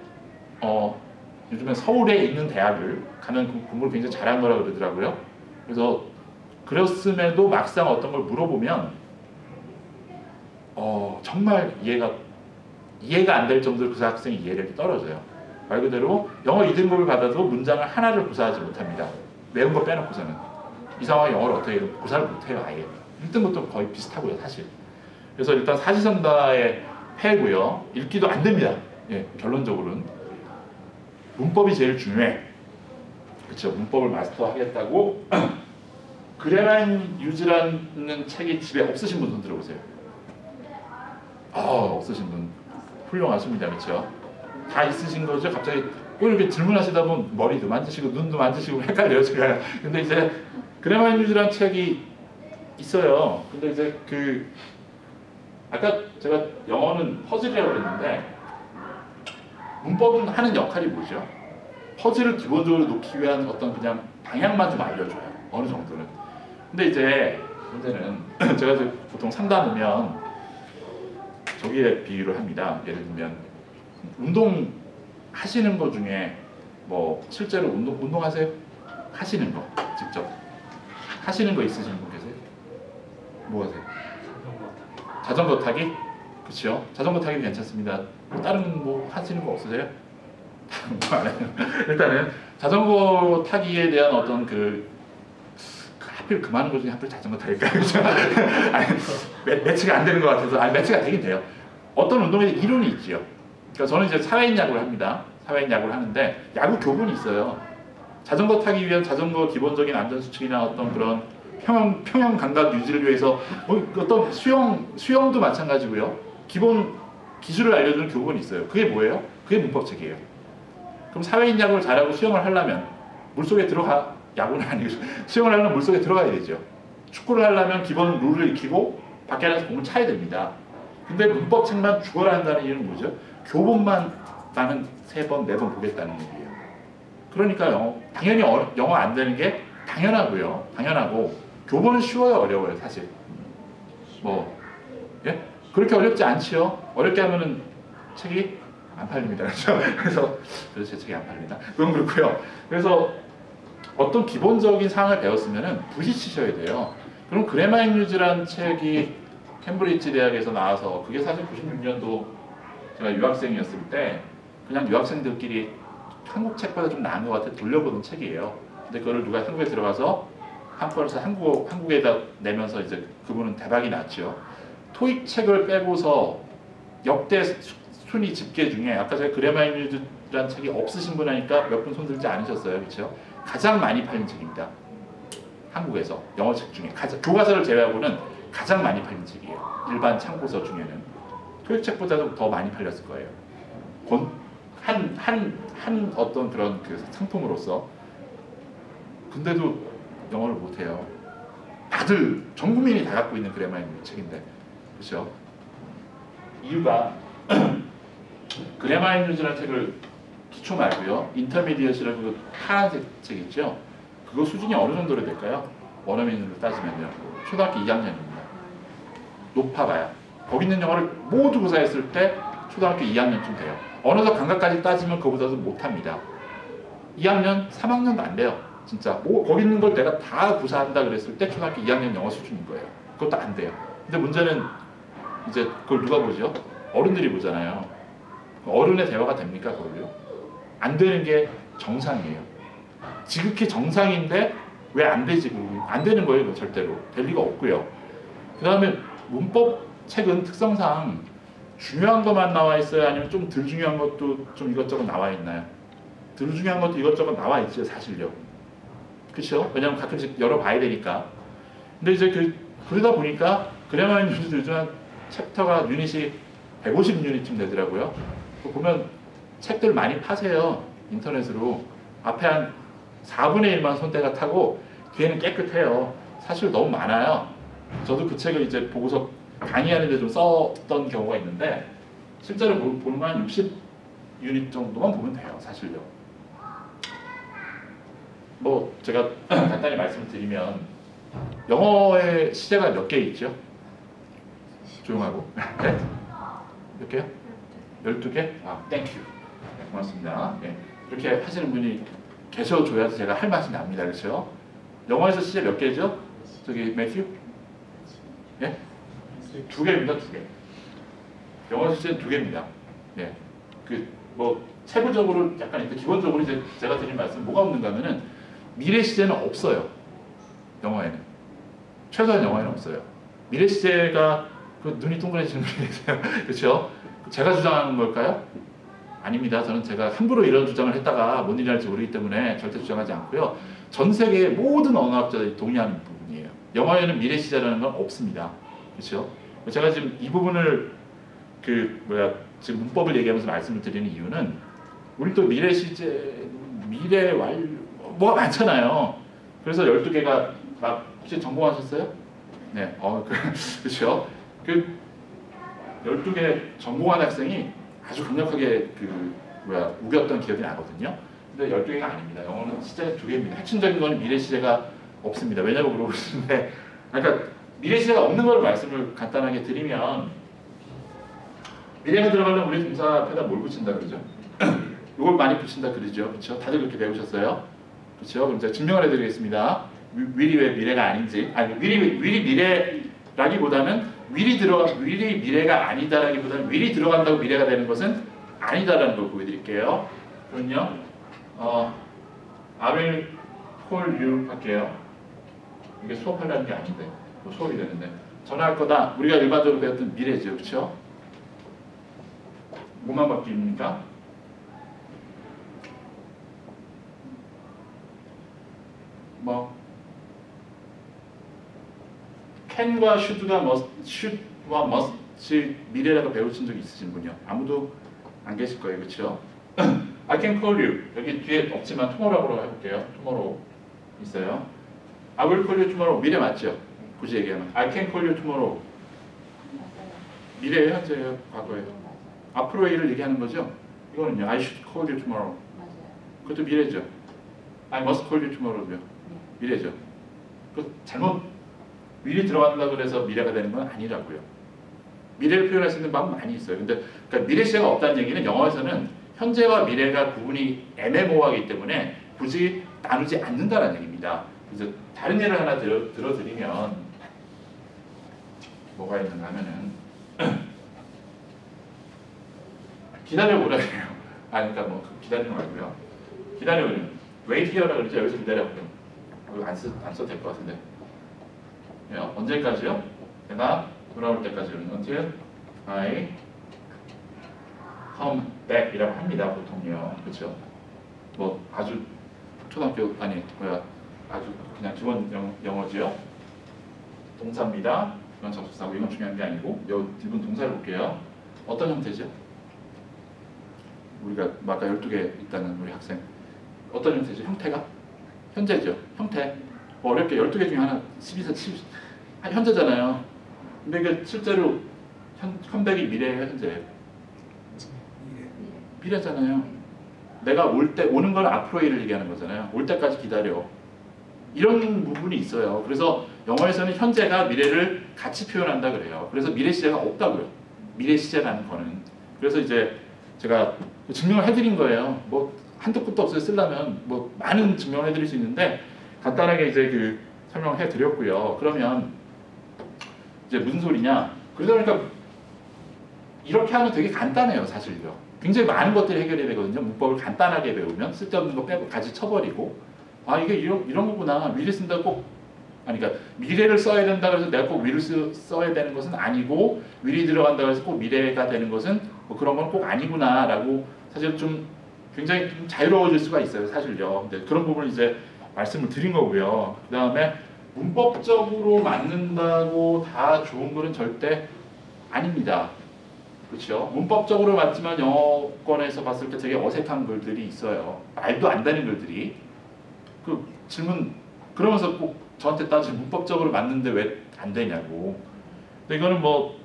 요즘엔 서울에 있는 대학을 가면 공부를 굉장히 잘한 거라고 그러더라고요. 그래서 그랬음에도 막상 어떤 걸 물어보면 정말 이해가 안 될 정도로 그 학생의 이해력이 떨어져요. 말 그대로 영어 2등급을 받아도 문장을 하나를 구사하지 못합니다. 외운 거 빼놓고서는. 이 상황에 영어를 어떻게 해요? 구사를 못해요, 아예. 1등급도 거의 비슷하고요, 사실. 그래서 일단 사지선다의 폐고요. 읽기도 안 됩니다. 예, 결론적으로는. 문법이 제일 중요해. 그렇죠. 문법을 마스터하겠다고 그래만 유지라는 책이 집에 없으신 분 손 들어보세요. 없으신 분 훌륭하십니다. 그렇죠. 다 있으신 거죠. 갑자기 이렇게 질문하시다 보면 머리도 만지시고 눈도 만지시고 헷갈려요, 제가. 근데 이제 그래만 유지라는 책이 있어요. 근데 이제 아까 제가 영어는 퍼즐이라고 그랬는데 문법은 하는 역할이 뭐죠? 퍼즐을 기본적으로 놓기 위한 어떤 그냥 방향만 좀 알려줘요. 어느 정도는. 근데 이제 문제는 제가 보통 상담하면 저기에 비유를 합니다. 예를 들면 운동 하시는 거 중에 실제로 운동하세요? 하시는 거 직접 하시는 거 있으신 분 계세요? 뭐 하세요? 자전거 타기? 그렇죠. 자전거 타기 괜찮습니다. 다른 하시는 거 없으세요? 일단은 자전거 타기에 대한 어떤 하필 그 많은 것 중에 하필 자전거 타기일까요? 매치가 안 되는 것 같아서 매치가 되긴 돼요. 어떤 운동에 이론이 있지요. 그러니까 저는 이제 사회인 야구를 합니다. 사회인 야구를 하는데 야구 교본이 있어요. 자전거 타기 위한 자전거 기본적인 안전수칙이나 어떤 그런 평형 감각 유지를 위해서 어떤 수영도 마찬가지고요. 기본 기술을 알려주는 교본이 있어요. 그게 뭐예요? 그게 문법책이에요. 그럼 사회인 야구를 잘하고 수영을 하려면 물속에 들어가, 야구는 아니고 수영을 하려면 물속에 들어가야 되죠. 축구를 하려면 기본 룰을 익히고 밖에 나가서 공을 차야 됩니다. 근데 문법책만 죽어라 한다는 이유는 뭐죠? 교본만 나는 3번, 4번 보겠다는 얘기예요. 그러니까 당연히 영어 안 되는 게 당연하고요. 당연하고 교본은 쉬워요, 어려워요, 사실. 예? 그렇게 어렵지 않지요. 어렵게 하면은 책이 안 팔립니다. 그렇죠? 그래서 제 책이 안 팔립니다. 그건 그렇고요. 그래서 어떤 기본적인 사항을 배웠으면은 부딪히셔야 돼요. 그럼 그래마 잉유즈라는 책이 캠브리지 대학에서 나와서 그게 사실 96년도 제가 유학생이었을 때 그냥 유학생들끼리 한국 책보다 좀 나은 것 같아 돌려보는 책이에요. 근데 그거를 누가 한국에 들어가서 한권에서 한국에다 내면서 이제 그분은 대박이 났죠. 토익 책을 빼고서 역대 순위 집계 중에 아까 제가 그래마 잉유즈라는 책이 없으신 분 하니까 몇 분 손들지 않으셨어요, 그렇죠? 가장 많이 팔린 책입니다. 한국에서 영어 책 중에 교과서를 제외하고는 가장 많이 팔린 책이에요. 일반 참고서 중에는 토익 책보다도 더 많이 팔렸을 거예요. 한 어떤 그런 그 상품으로서. 근데도 영어를 못해요. 다들 전 국민이 다 갖고 있는 그래마 잉유즈 책인데, 그렇죠? 이유가 그래마 잉유즈라는 책을 기초 말고요, 인터미디엇이라고 그 파란색 책 있죠? 그거 수준이 어느 정도로 될까요? 원어민으로 따지면요, 초등학교 2학년입니다. 높아봐야. 거기 있는 영어를 모두 구사했을 때 초등학교 2학년쯤 돼요. 언어적 감각까지 따지면 그보다도 못합니다. 2학년, 3학년도 안 돼요. 진짜 거기 있는 걸 내가 다 구사한다 그랬을 때 초등학교 2학년 영어 수준인 거예요. 그것도 안 돼요. 근데 문제는 이제 그걸 누가 보죠? 어른들이 보잖아요. 어른의 대화가 됩니까, 그걸요? 안 되는 게 정상이에요. 지극히 정상인데 왜 안 되지? 안 되는 거예요, 절대로. 될 리가 없고요. 그 다음에 문법 책은 특성상 중요한 것만 나와 있어요? 아니면 좀 덜 중요한 것도 좀 이것저것 나와 있나요? 덜 중요한 것도 이것저것 나와 있죠, 사실요. 그렇죠? 왜냐면 가끔씩 열어봐야 되니까. 근데 이제 그러다 보니까 그래마 잉유즈 요즘 챕터가 유닛이 150유닛쯤 되더라고요. 보면 책들 많이 파세요, 인터넷으로. 앞에 한 4분의 1만 손때가 타고 뒤에는 깨끗해요. 사실 너무 많아요. 저도 그 책을 이제 보고서 강의하는데 좀 썼던 경우가 있는데 실제로 보면 한 60유닛 정도만 보면 돼요, 사실요. 뭐 제가 간단히 말씀을 드리면 영어의 시제가 몇 개 있죠? 조용하고. 네? 몇 개요? 12개? 아, 땡큐. 네, 고맙습니다. 네. 이렇게 하시는 분이 계셔줘야 제가 할 맛이 납니다. 그렇죠? 영어에서 시제 몇 개죠? 저기 매튜? 예? 2개입니다. 2개. 영어 시제는 2개입니다. 예. 뭐 세부적으로 약간 있는데 기본적으로 이제 제가 드린 말씀 뭐가 없는가 하면은 미래 시제는 없어요. 영어에는. 최소한 영어에는 없어요. 미래 시제가 눈이 동그래지는 분이 계세요. 그렇죠? 제가 주장하는 걸까요? 아닙니다. 저는 제가 함부로 이런 주장을 했다가 뭔 일이 날지 모르기 때문에 절대 주장하지 않고요. 전 세계의 모든 언어학자들이 동의하는 부분이에요. 영어에는 미래 시제라는 건 없습니다. 그렇죠? 제가 지금 이 부분을 지금 문법을 얘기하면서 말씀을 드리는 이유는 우리 또 미래 시제, 미래 뭐가 많잖아요. 그래서 12개가 막 혹시 전공하셨어요? 네, 그렇죠. 12개 전공한 학생이 아주 강력하게 우겼던 기억이 나거든요. 근데 12개가 아닙니다. 영어는 시제가 2개입니다. 핵심적인 거는 미래 시제가 없습니다. 왜냐고 물어보시는데, 그러니까 미래 시제가 없는 걸 말씀을 간단하게 드리면, 미래가 들어가려면 우리 동사 앞에다 뭘 붙인다 그러죠? 이걸 많이 붙인다 그러죠. 그렇죠? 다들 그렇게 배우셨어요? 그렇죠? 그럼 제가 증명을 해드리겠습니다. will이 왜 미래가 아닌지. 아니, will이 미래라기보다는 will이 미래가 아니다라기보다는 will이 들어간다고 미래가 되는 것은 아니다라는 걸 보여드릴게요. 그럼요. I will call you 할게요. 이게 수업하려는 게 아닌데 수업이 되는데 전화할 거다. 우리가 일반적으로 배웠던 미래죠, 그렇죠? 뭐만 바뀝니까? can과 should와 must이 미래라고 배우신 적 있으신 분이요? 아무도 안 계실 거예요, 그렇죠? I can call you. 여기 뒤에 없지만 tomorrow로 해볼게요. tomorrow 있어요. I will call you tomorrow. 미래 맞죠? 굳이 얘기하면 I can call you tomorrow. 미래예요, 현재예요, 과거예요? 앞으로의 일을 얘기하는 거죠? 이거는요. I should call you tomorrow. 그것도 미래죠. I must call you tomorrow죠. 미래죠. 그 잘못 미리 들어간다 그래서 미래가 되는 건 아니라고요. 미래를 표현할 수 있는 방법 많이 있어요. 근데 그러니까 미래 시제가 없다는 얘기는 영어에서는 현재와 미래가 구분이 애매모호하기 때문에 굳이 나누지 않는다는 얘기입니다. 그래서 다른 예를 하나 들어드리면 뭐가 있는가 하면은 기다려보라 그래요. 그러니까 뭐 기다리는 거 말고요. 기다려보면 wait here라 그러죠. 여기서 기다려보면 이거 안 써도 될 것 같은데. 언제까지요? 내가 돌아올 때까지 until I come back 이라고 합니다. 보통요. 그렇죠? 뭐 아주 초등학교 아니 뭐야 아주 그냥 기본 영어지요. 동사입니다. 이건 접속사고 이건 중요한 게 아니고 요 뒷분 동사를 볼게요. 어떤 형태죠? 우리가 아까 12개 있다는 우리 학생 어떤 형태죠? 형태가? 현재죠. 형태. 뭐 어렵게 12개 중에 하나 12사 10 현재잖아요. 근데 그 실제로 컴백이 미래예요, 현재예요? 미래잖아요. 내가 올 때 오는 건 앞으로의 일을 얘기하는 거잖아요. 올 때까지 기다려. 이런 부분이 있어요. 그래서 영어에서는 현재가 미래를 같이 표현한다 그래요. 그래서 미래 시제가 없다고요. 미래 시제라는 거는. 그래서 이제 제가 증명을 해드린 거예요. 뭐 한도 끝도 없어요. 쓰려면 뭐 많은 증명을 해드릴 수 있는데 간단하게 이제 그 설명을 해드렸고요. 그러면 이제 무슨 소리냐? 그러니까 이렇게 하면 되게 간단해요, 사실요. 굉장히 많은 것들이 해결이 되거든요. 문법을 간단하게 배우면 쓸데없는 거 빼고 가지 쳐버리고 아 이게 이런 거구나. 미래 쓴다고 꼭 그러니까 미래를 써야 된다 그래서 내가 꼭 위를 써야 되는 것은 아니고 위리 들어간다 그래서 꼭 미래가 되는 것은 뭐 그런 건 꼭 아니구나라고 사실 좀 굉장히 좀 자유로워질 수가 있어요, 사실요. 근데 그런 부분을 이제 말씀을 드린 거고요. 그 다음에 문법적으로 맞는다고 다 좋은 거는 절대 아닙니다. 그렇죠? 문법적으로 맞지만 영어권에서 봤을 때 되게 어색한 글들이 있어요. 말도 안 되는 글들이. 그 질문 그러면서 꼭 저한테 따지면 문법적으로 맞는데 왜 안 되냐고. 근데 이거는 뭐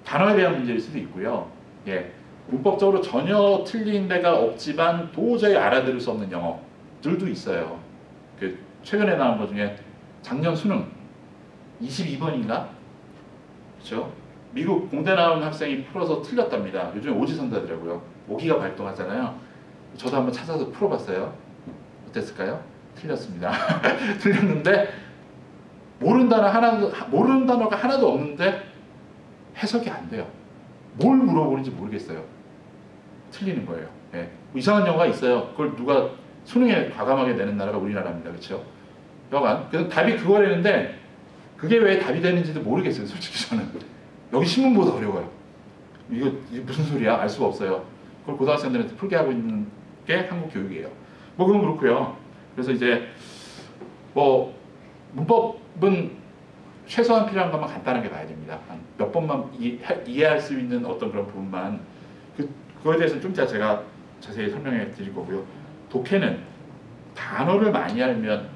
단어에 대한 문제일 수도 있고요. 예, 문법적으로 전혀 틀린 데가 없지만 도저히 알아들을 수 없는 영어들도 있어요. 그 최근에 나온 것 중에 작년 수능 22번인가? 그렇죠? 미국 공대 나온 학생이 풀어서 틀렸답니다. 요즘에 오지선다더라고요. 모기가 발동하잖아요. 저도 한번 찾아서 풀어봤어요. 어땠을까요? 틀렸습니다. 틀렸는데 모르는 단어가 하나도 없는데 해석이 안 돼요. 뭘 물어보는지 모르겠어요. 틀리는 거예요. 예. 이상한 영어가 있어요. 그걸 누가 수능에 과감하게 내는 나라가 우리나라입니다. 그렇죠? 여간 그래서 답이 그거라는데 그게 왜 답이 되는지도 모르겠어요. 솔직히 저는 여기 신문보다 어려워요. 이게 무슨 소리야? 알 수가 없어요. 그걸 고등학생들한테 풀게 하고 있는 게 한국 교육이에요. 뭐 그건 그렇고요. 그래서 이제 뭐 문법은 최소한 필요한 것만 간단하게 봐야 됩니다. 몇 번만 이해할 수 있는 어떤 그런 부분만 그거에 대해서는 좀 이따 제가 자세히 설명해 드릴 거고요. 독해는 단어를 많이 알면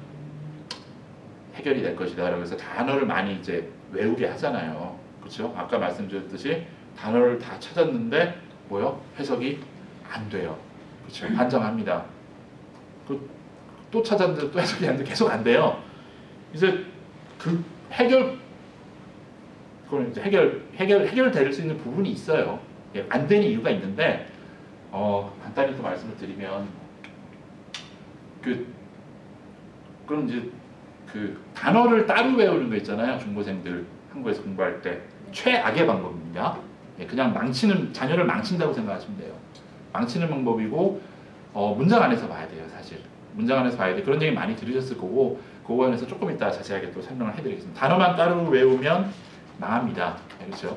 해결이 될 것이다. 그래서 단어를 많이 이제 외우게 하잖아요. 그렇죠? 아까 말씀드렸듯이 단어를 다 찾았는데 뭐요? 해석이 안 돼요. 그렇죠? 반성합니다. 또 찾았는데 또 해석이 안 돼. 계속 안 돼요. 이제 그 그거는 이제 해결될 수 있는 부분이 있어요. 예, 안 되는 이유가 있는데 간단히 또 말씀을 드리면 그럼 이제 그 단어를 따로 외우는 거 있잖아요. 중고생들 한국에서 공부할 때 최악의 방법입니다. 예, 그냥 자녀를 망친다고 생각하시면 돼요. 망치는 방법이고 문장 안에서 봐야 돼요. 사실 문장 안에서 봐야 돼. 그런 얘기 많이 들으셨을 거고 그거에 관해서 조금 이따 자세하게 또 설명을 해드리겠습니다. 단어만 따로 외우면 망합니다. 네, 그렇죠?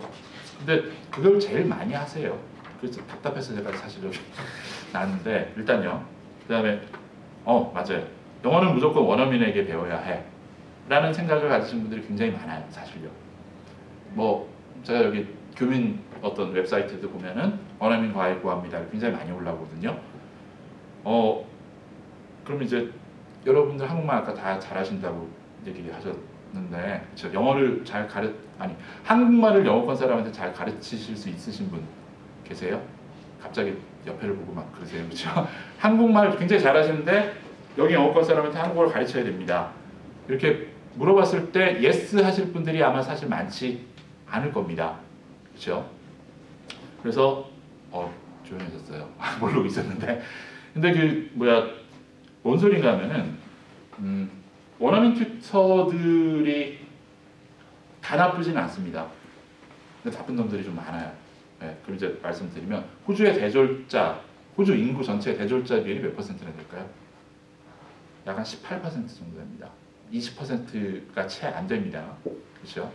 근데 그걸 제일 많이 하세요. 그래서 답답해서 제가 사실 여기 나왔는데 일단요. 그 다음에 맞아요. 영어는 무조건 원어민에게 배워야 해 라는 생각을 가지신 분들이 굉장히 많아요. 사실요. 뭐 제가 여기 교민 어떤 웹사이트도 보면은 원어민 과외 구합니다. 굉장히 많이 올라오거든요. 그럼 이제 여러분들 한국말 아까 다 잘하신다고 얘기하셨는데, 그쵸? 영어를 잘 아니 한국말을 영어권 사람한테 잘 가르치실 수 있으신 분 계세요? 갑자기 옆에를 보고 막 그러세요, 그렇죠? 한국말 굉장히 잘하시는데 여기 영어권 사람한테 한국어를 가르쳐야 됩니다. 이렇게 물어봤을 때 예스 하실 분들이 아마 사실 많지 않을 겁니다, 그렇죠? 그래서 조용해졌어요. 모르고 있었는데, 근데 그 뭔 소린가 하면은 원어민 튜터들이 다 나쁘지는 않습니다. 근데 나쁜 놈들이 좀 많아요. 네, 그럼 이제 말씀드리면 호주의 대졸자, 호주 인구 전체의 대졸자 비율이 몇 퍼센트나 될까요? 약 한 18% 정도 됩니다. 20%가 채 안 됩니다. 그렇죠?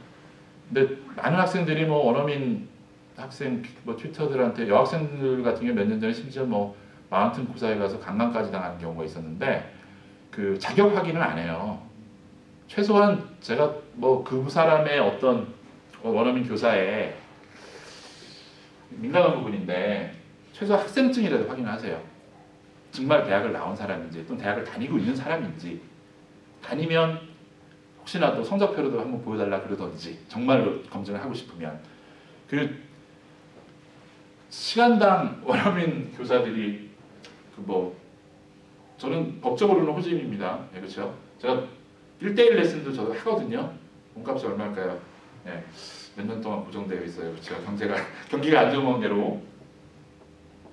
근데 많은 학생들이 뭐 원어민 학생 뭐 튜터들한테, 여학생들 같은 경우 몇 년 전에 심지어 뭐 마운틴 고사에 가서 강간까지 당하는 경우가 있었는데 그 자격 확인을 안 해요. 최소한 제가 뭐 그 사람의 어떤 원어민 교사에 민감한 부분인데 최소 학생증이라도 확인을 하세요. 정말 대학을 나온 사람인지 또는 대학을 다니고 있는 사람인지, 다니면 혹시나 또 성적표로도 한번 보여달라 그러던지, 정말로 검증을 하고 싶으면. 그 시간당 원어민 교사들이 저는 법적으로는 호주인입니다. 네, 그렇죠? 제가 1대1 레슨도 저도 하거든요. 몸값이 얼마일까요? 네, 몇 년 동안 고정되어 있어요. 그렇죠? 경기가 안 좋은 관계로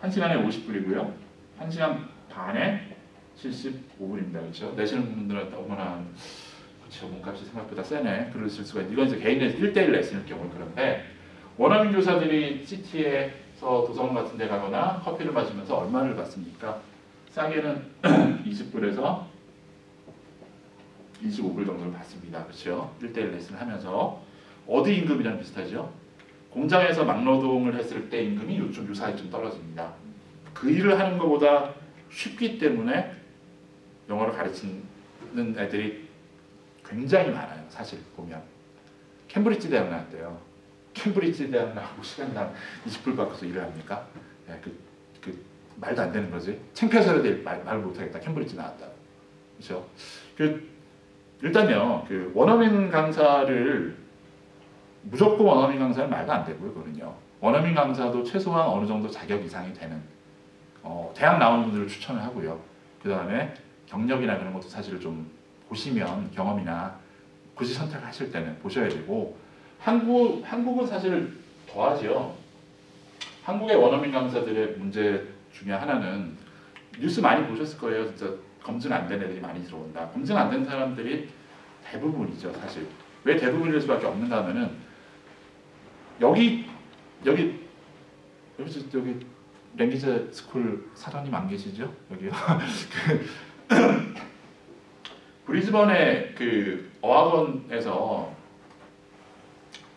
1시간에 50불이고요. 1시간 반에 75불입니다. 그렇죠? 내시는 분들은 어머나, 그렇죠, 몸값이 생각보다 세네, 그러실 수가 있는데, 이건 이제 개인의 1대1 레슨일 경우. 그런데 원어민 교사들이 시티에서 도서관 같은 데 가거나 커피를 마시면서 얼마를 받습니까? 싸게는 20불에서 25불 정도를 받습니다. 그렇죠? 1대1 레슨을 하면서. 어디 임금이랑 비슷하죠? 공장에서 막노동을 했을 때 임금이 좀 유사히 좀 떨어집니다. 그 일을 하는 것보다 쉽기 때문에 영어를 가르치는 애들이 굉장히 많아요. 사실 보면. 캠브리지 대학 나왔대요. 캠브리지 대학 나오고 시간당 20불 받고서 일을 합니까? 네, 말도 안 되는 거지. 창피해서라도 말 못하겠다. 캠브리지 나왔다. 그렇죠? 일단요, 원어민 강사를 무조건 원어민 강사는 말도 안 되고요, 그거는요. 원어민 강사도 최소한 어느 정도 자격 이상이 되는 대학 나온 분들을 추천을 하고요. 그 다음에 경력이나 그런 것도 사실 좀 보시면, 경험이나 굳이 선택하실 때는 보셔야 되고, 한국은 사실 더하죠. 한국의 원어민 강사들의 문제 중에 하나는, 뉴스 많이 보셨을 거예요. 진짜 검증 안 된 애들이 많이 들어온다. 검증 안 된 사람들이 대부분이죠, 사실. 왜 대부분일 수밖에 없는가 하면은 여기 랭귀지 스쿨 사장님 안 계시죠? 여기요. 브리즈번의 어학원에서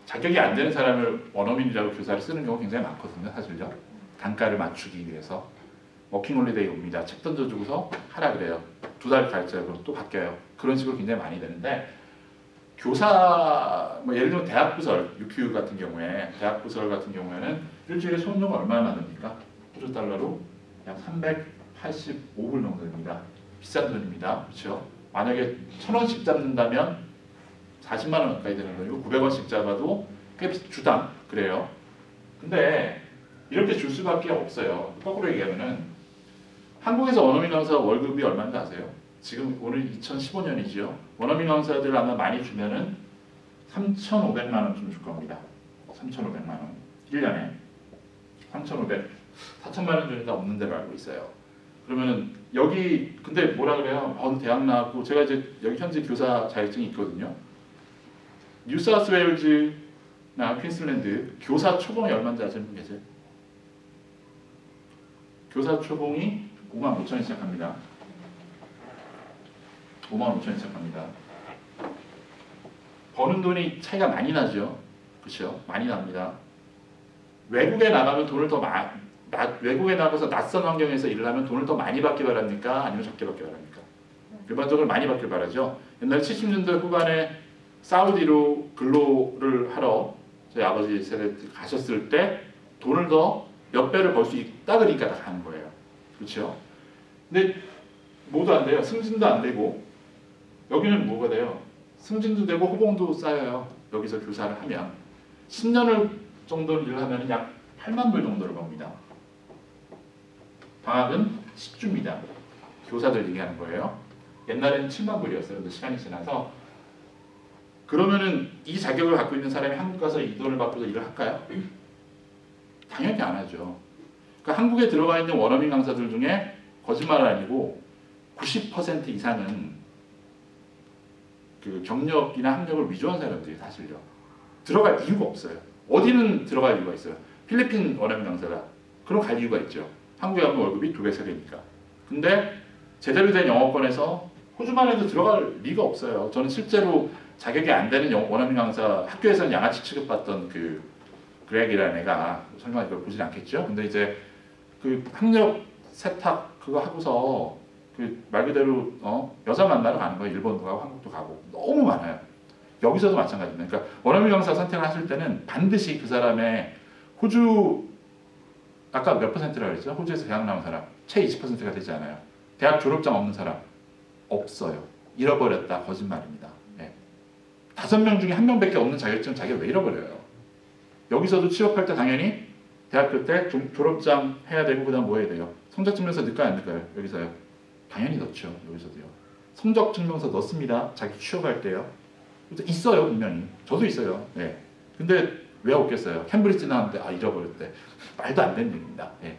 자격이 안 되는 사람을 원어민이라고 교사를 쓰는 경우가 굉장히 많거든요, 사실요. 단가를 맞추기 위해서. 워킹홀리데이 옵니다. 책 던져주고서 하라 그래요. 2달 가르쳐요. 그럼 또 바뀌어요. 그런 식으로 굉장히 많이 되는데, 교사, 예를 들면 대학부설, UQ 같은 경우에, 대학부설 같은 경우에는 일주일에 수업료가 얼마나 받습니까? 호주 달러로 약 385불 정도 됩니다. 비싼 돈입니다. 그렇죠? 만약에 1,000원씩 잡는다면 40만 원 가까이 되는 돈이고, 900원씩 잡아도 꽤 주당 그래요. 근데 이렇게 줄 수밖에 없어요. 거꾸로 얘기하면은 한국에서 원어민 강사 월급이 얼마인지 아세요? 지금 오늘 2015년이죠. 원어민 강사들 아마 많이 주면은 3,500만 원쯤 줄 겁니다. 3,500만 원. 1년에 3,500, 4천만 원 정도 없는 데로 알고 있어요. 그러면은 여기 근데 뭐라 그래요? 대학 나왔고, 제가 이제 여기 현재 교사 자격증이 있거든요. 뉴사우스웨일즈나 퀸슬랜드 교사 초봉이 얼마인지 아시는 분 계세요? 교사 초봉이 55,000원 시작합니다. 55,000원 시작합니다. 버는 돈이 차이가 많이 나죠. 그렇죠? 많이 납니다. 외국에 나가면 돈을 더 외국에 나가서 낯선 환경에서 일을 하면 돈을 더 많이 받기 바랍니까? 아니면 적게 받기 바랍니까? 일반적으로 많이 받길 바라죠. 옛날 70년대 후반에 사우디로 근로를 하러 저희 아버지 세대 가셨을 때 돈을 더 몇 배를 벌 수 있다 그러니까 다 가는 거예요. 그렇죠? 근데 모두 안 돼요. 승진도 안 되고 여기는 뭐가 돼요? 승진도 되고 호봉도 쌓여요. 여기서 교사를 하면 10년을 정도 일을 하면 약 8만 불 정도를 법니다. 방학은 10주입니다. 교사들 얘기하는 거예요. 옛날에는 7만 불이었어요. 근데 시간이 지나서 그러면은 이 자격을 갖고 있는 사람이 한국 가서 이 돈을 받고서 일을 할까요? 당연히 안 하죠. 그러니까 한국에 들어가 있는 원어민 강사들 중에 거짓말 아니고 90% 이상은 그 경력이나 학력을 위조한 사람들이 사실요. 들어갈 이유가 없어요. 어디는 들어갈 이유가 있어요. 필리핀 원어민 강사가 그럼 갈 이유가 있죠. 한국에 가면 월급이 2배, 3배니까. 근데 제대로 된 영어권에서 호주만 해도 들어갈 리가 없어요. 저는 실제로 자격이 안 되는 원어민 강사 학교에서는 양아치 취급받던 그 그렉이라는 애가 설마 이걸 보진 않겠죠? 근데 이제 그 학력 세탁 그거 하고서 그 말 그대로 여자 만나러 가는 거예요. 일본도 가고 한국도 가고 너무 많아요. 여기서도 마찬가지입니다. 그러니까 원어민 강사 선택을 하실 때는 반드시 그 사람의 호주 아까 몇 퍼센트라고 그랬죠? 호주에서 대학 나온 사람 채 20%가 되지 않아요. 대학 졸업장 없는 사람 없어요. 잃어버렸다 거짓말입니다. 네. 5명 중에 1명밖에 없는 자격증 자기가 왜 잃어버려요? 여기서도 취업할 때 당연히 대학교 때 졸업장 해야 되고 그다음 뭐 해야 돼요? 성적 증명서 넣을까요 안 넣을까요? 여기서요. 당연히 넣죠. 여기서도요. 성적 증명서 넣습니다. 자기 취업할 때요. 있어요 분명히. 저도 있어요. 네. 근데 왜 없겠어요? 캠브리지 나왔는데 잃어버렸대. 말도 안 되는 얘기입니다. 네.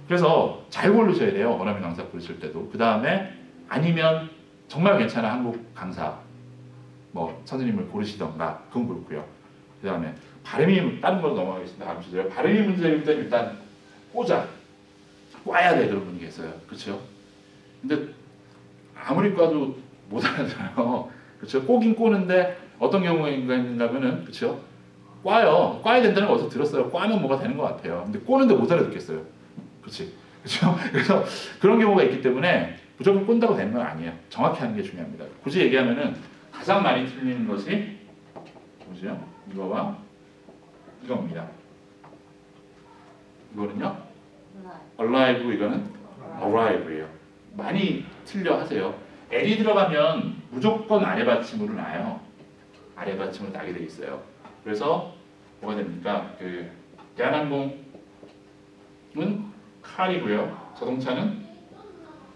그래서 잘 고르셔야 돼요. 원어민 강사 고르실 때도. 그 다음에 아니면 정말 괜찮은 한국 강사 뭐 선생님을 고르시던가 그건 그렇고요. 그 다음에 발음이 다른 걸로 넘어가겠습니다. 다음 주제요. 발음이 문제일 땐 일단 꽈야 돼 그런 분이 계세요. 그렇죠? 근데 아무리 꽈도 못 알아들어요. 그렇죠? 꼬긴 꼬는데 어떤 경우인가 하면은 그렇죠? 꽈요. 꽈야 된다는 거 어디서 들었어요. 꽈면 뭐가 되는 것 같아요. 근데 꼬는데 못 알아듣겠어요. 그렇지? 그렇죠? 그래서 그런 경우가 있기 때문에 무조건 꼰다고 되는 건 아니에요. 정확히 하는 게 중요합니다. 굳이 얘기하면은 가장 많이 틀리는 것이 뭐죠? 이거와 이겁니다. 이거는요? alive 이거는 arrive예요. 많이 틀려 하세요. L이 들어가면 무조건 아래 받침으로 나요. 아래 받침으로 나게 돼 있어요. 그래서 뭐가 됩니까? 그 대한항공은 칼이고요. 자동차는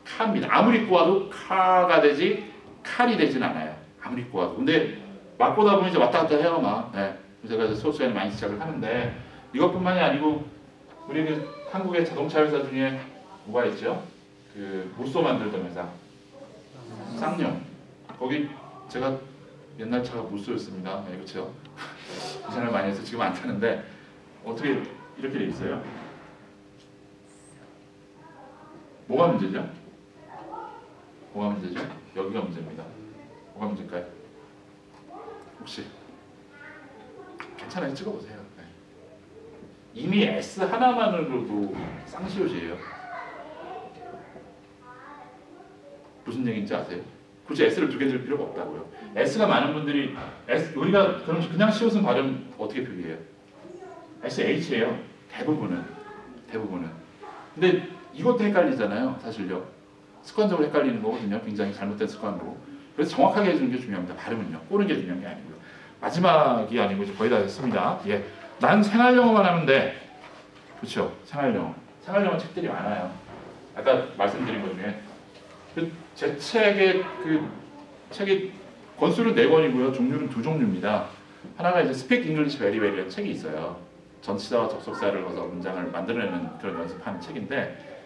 카입니다. 아무리 꼬아도 카가 되지 칼이 되진 않아요. 아무리 꼬아도. 근데 막 꼬다 보면 이제 왔다 갔다 해요, 막. 네. 제가 소수에 많이 시작을 하는데 이것뿐만이 아니고 우리 그 한국의 자동차 회사 중에 뭐가 있죠? 그 무쏘 만들던 회사. 쌍용. 거기 제가 옛날 차가 무쏘였습니다. 네, 그렇죠? 고생을 많이 해서 지금 안 타는데 어떻게 이렇게 돼 있어요? 뭐가 문제죠? 뭐가 문제죠? 여기가 문제입니다. 뭐가 문제일까요? 혹시 괜찮아요. 찍어보세요. 네. 이미 S 하나만으로도 쌍시옷이에요. 무슨 얘기인지 아세요? 굳이 S를 2개 들 필요가 없다고요. S가 많은 분들이 우리가 그냥 시옷은 발음 어떻게 표기해요? SH예요. 대부분은. 근데 이것도 헷갈리잖아요. 사실요. 습관적으로 헷갈리는 거거든요. 굉장히 잘못된 습관으로. 그래서 정확하게 해주는 게 중요합니다. 발음은요. 꼬는 게 중요한 게 아니고요. 마지막이 아니고 거의 다 됐습니다. 예. 난 생활 영어만 하면 돼. 그렇죠. 생활 영어 책들이 많아요. 아까 말씀드린 것 중에 제 책의 책이 권수는 4권이고요. 종류는 2종류입니다. 하나가 이제 Speak English Very Well이라는 책이 있어요. 전치사와 접속사를 넣어서 문장을 만들어내는 그런 연습하는 책인데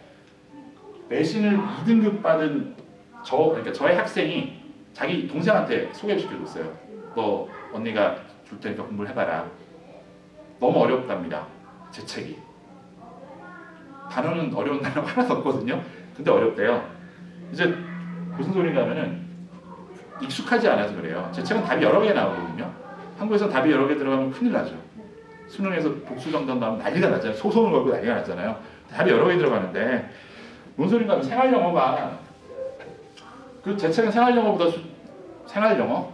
내신을 2등급 받은 그러니까 저의 학생이 자기 동생한테 소개시켜줬어요. 너 언니가 줄 테니까 공부를 해봐라. 너무 어렵답니다. 제 책이. 단어는 어려운 단어가 하나도 없거든요. 근데 어렵대요. 이제 무슨 소리인가 하면은 익숙하지 않아서 그래요. 제 책은 답이 여러 개 나오거든요. 한국에서 답이 여러 개 들어가면 큰일 나죠. 수능에서 복수정답 나오면 난리가 나잖아요. 소송을 걸고 난리가 났잖아요. 답이 여러 개 들어가는데 뭔 소리인가 하면 생활 영어가 제 책은 생활 영어보다 생활 영어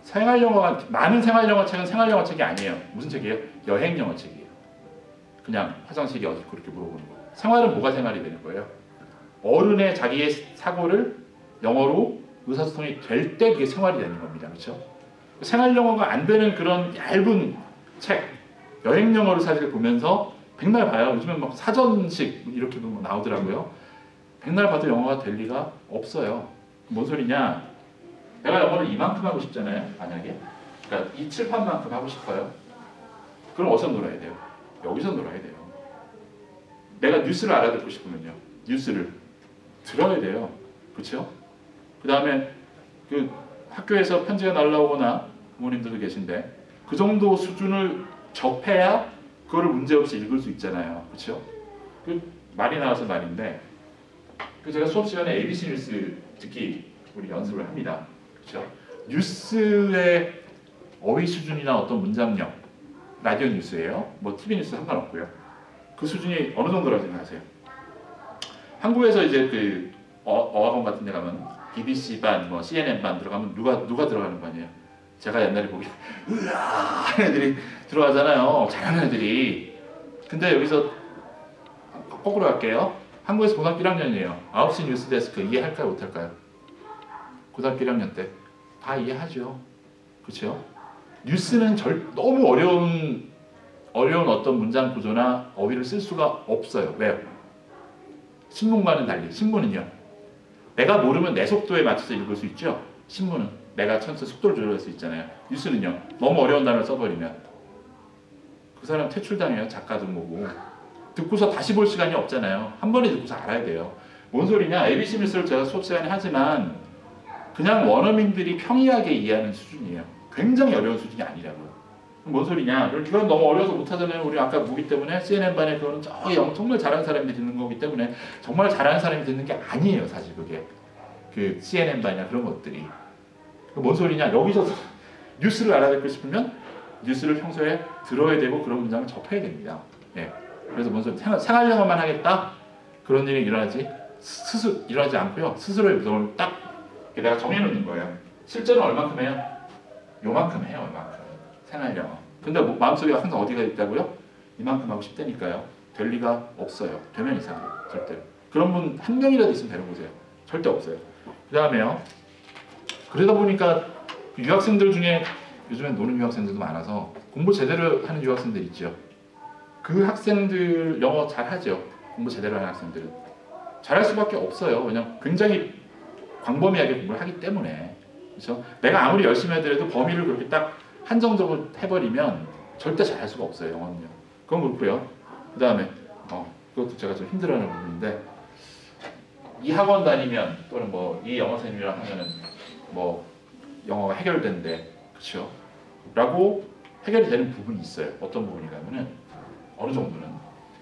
생활 영어가 많은 생활 영어 책은 생활 영어 책이 아니에요. 무슨 책이에요? 여행 영어 책이에요. 그냥 화장실이 어디 그렇게 물어보는 거. 생활은 뭐가 생활이 되는 거예요? 어른의 자기의 사고를 영어로 의사소통이 될 때 그게 생활이 되는 겁니다. 그렇죠? 생활 영어가 안 되는 그런 얇은 책, 여행 영어를 사실 보면서 백날 봐요. 요즘엔 막 사전식 이렇게 나오더라고요. 백날 봐도 영어가 될 리가 없어요. 뭔 소리냐? 내가 영어를 이만큼 하고 싶잖아요. 만약에 그러니까 이 칠판만큼 하고 싶어요. 그럼 어디서 놀아야 돼요? 여기서 놀아야 돼요. 내가 뉴스를 알아듣고 싶으면요. 뉴스를 들어야 돼요. 그렇죠? 그 다음에 그 학교에서 편지가 날라오거나 부모님들도 계신데 그 정도 수준을 접해야 그거를 문제없이 읽을 수 있잖아요. 그렇죠? 그 말이 나와서 말인데 그 제가 수업 시간에 ABC 뉴스 듣기 우리 연습을 합니다. 그렇죠? 뉴스의 어휘 수준이나 어떤 문장력, 라디오 뉴스예요. 뭐 TV 뉴스 상관없고요. 그 수준이 어느 정도라고 생각하세요? 한국에서 이제 그 어학원 같은 데 가면 BBC 반, 뭐 CNN 반 들어가면 누가 들어가는 반이에요? 제가 옛날에 보기 으아 하는 애들이 들어가잖아요. 잘하는 애들이. 근데 여기서 거꾸로 갈게요. 한국에서 고등학교 1학년이에요. 9시 뉴스 데스크 이해할까요? 못할까요? 고등학교 1학년 때 다 이해하죠. 그렇죠? 뉴스는 너무 어려운 어떤 문장 구조나 어휘를 쓸 수가 없어요. 왜요? 신문과는 달리 신문은요. 내가 모르면 내 속도에 맞춰서 읽을 수 있죠. 신문은 내가 천천히 속도를 조절할 수 있잖아요. 뉴스는요. 너무 어려운 단어를 써버리면 그 사람 퇴출당해요. 작가도 뭐고. 듣고서 다시 볼 시간이 없잖아요. 한 번에 듣고서 알아야 돼요. 뭔 소리냐. ABC 뉴스를 제가 수업 시간에 하지만 그냥 원어민들이 평이하게 이해하는 수준이에요. 굉장히 어려운 수준이 아니라고요. 뭔 소리냐. 그건 너무 어려워서 못하잖아요. 우리 아까 무기 때문에 CNN 반에 그거는 정말 잘하는 사람이 듣는 거기 때문에 정말 잘하는 사람이 듣는 게 아니에요. 사실 그게. 그 CNN 반이나 그런 것들이. 뭔 소리냐. 여기서 뉴스를 알아듣고 싶으면 뉴스를 평소에 들어야 되고 그런 문장을 접해야 됩니다. 예. 그래서 뭔 소리 생활 영어만 하겠다? 그런 일이 일어나지 않고요. 스스로의 무덤을 딱 내가 정해놓는 거예요. 실제는 얼만큼 해요? 요만큼 해요. 요만큼. 생활 영어. 근데 마음속에 항상 어디가 있다고요? 이만큼 하고 싶다니까요. 될 리가 없어요. 되면 이상해요. 절대. 그런 분 한 명이라도 있으면 데려보세요. 절대 없어요. 그 다음에요. 그러다 보니까 유학생들 중에 요즘엔 노는 유학생들도 많아서 공부 제대로 하는 유학생들 있죠. 그 학생들 영어 잘하죠. 공부 제대로 하는 학생들은. 잘할 수밖에 없어요. 왜냐면 굉장히 광범위하게 공부를 하기 때문에. 그렇죠? 내가 아무리 열심히 하더라도 범위를 그렇게 딱 한정적으로 해버리면 절대 잘할 수가 없어요. 영어는요. 그건 그렇고요. 그 다음에 그것도 제가 좀 힘들어하는 부분인데 이 학원 다니면 또는 뭐 이 영어 선생님이랑 하면은 뭐 영어가 해결된대. 그렇죠? 라고 해결이 되는 부분이 있어요. 어떤 부분인가 하면은 어느 정도는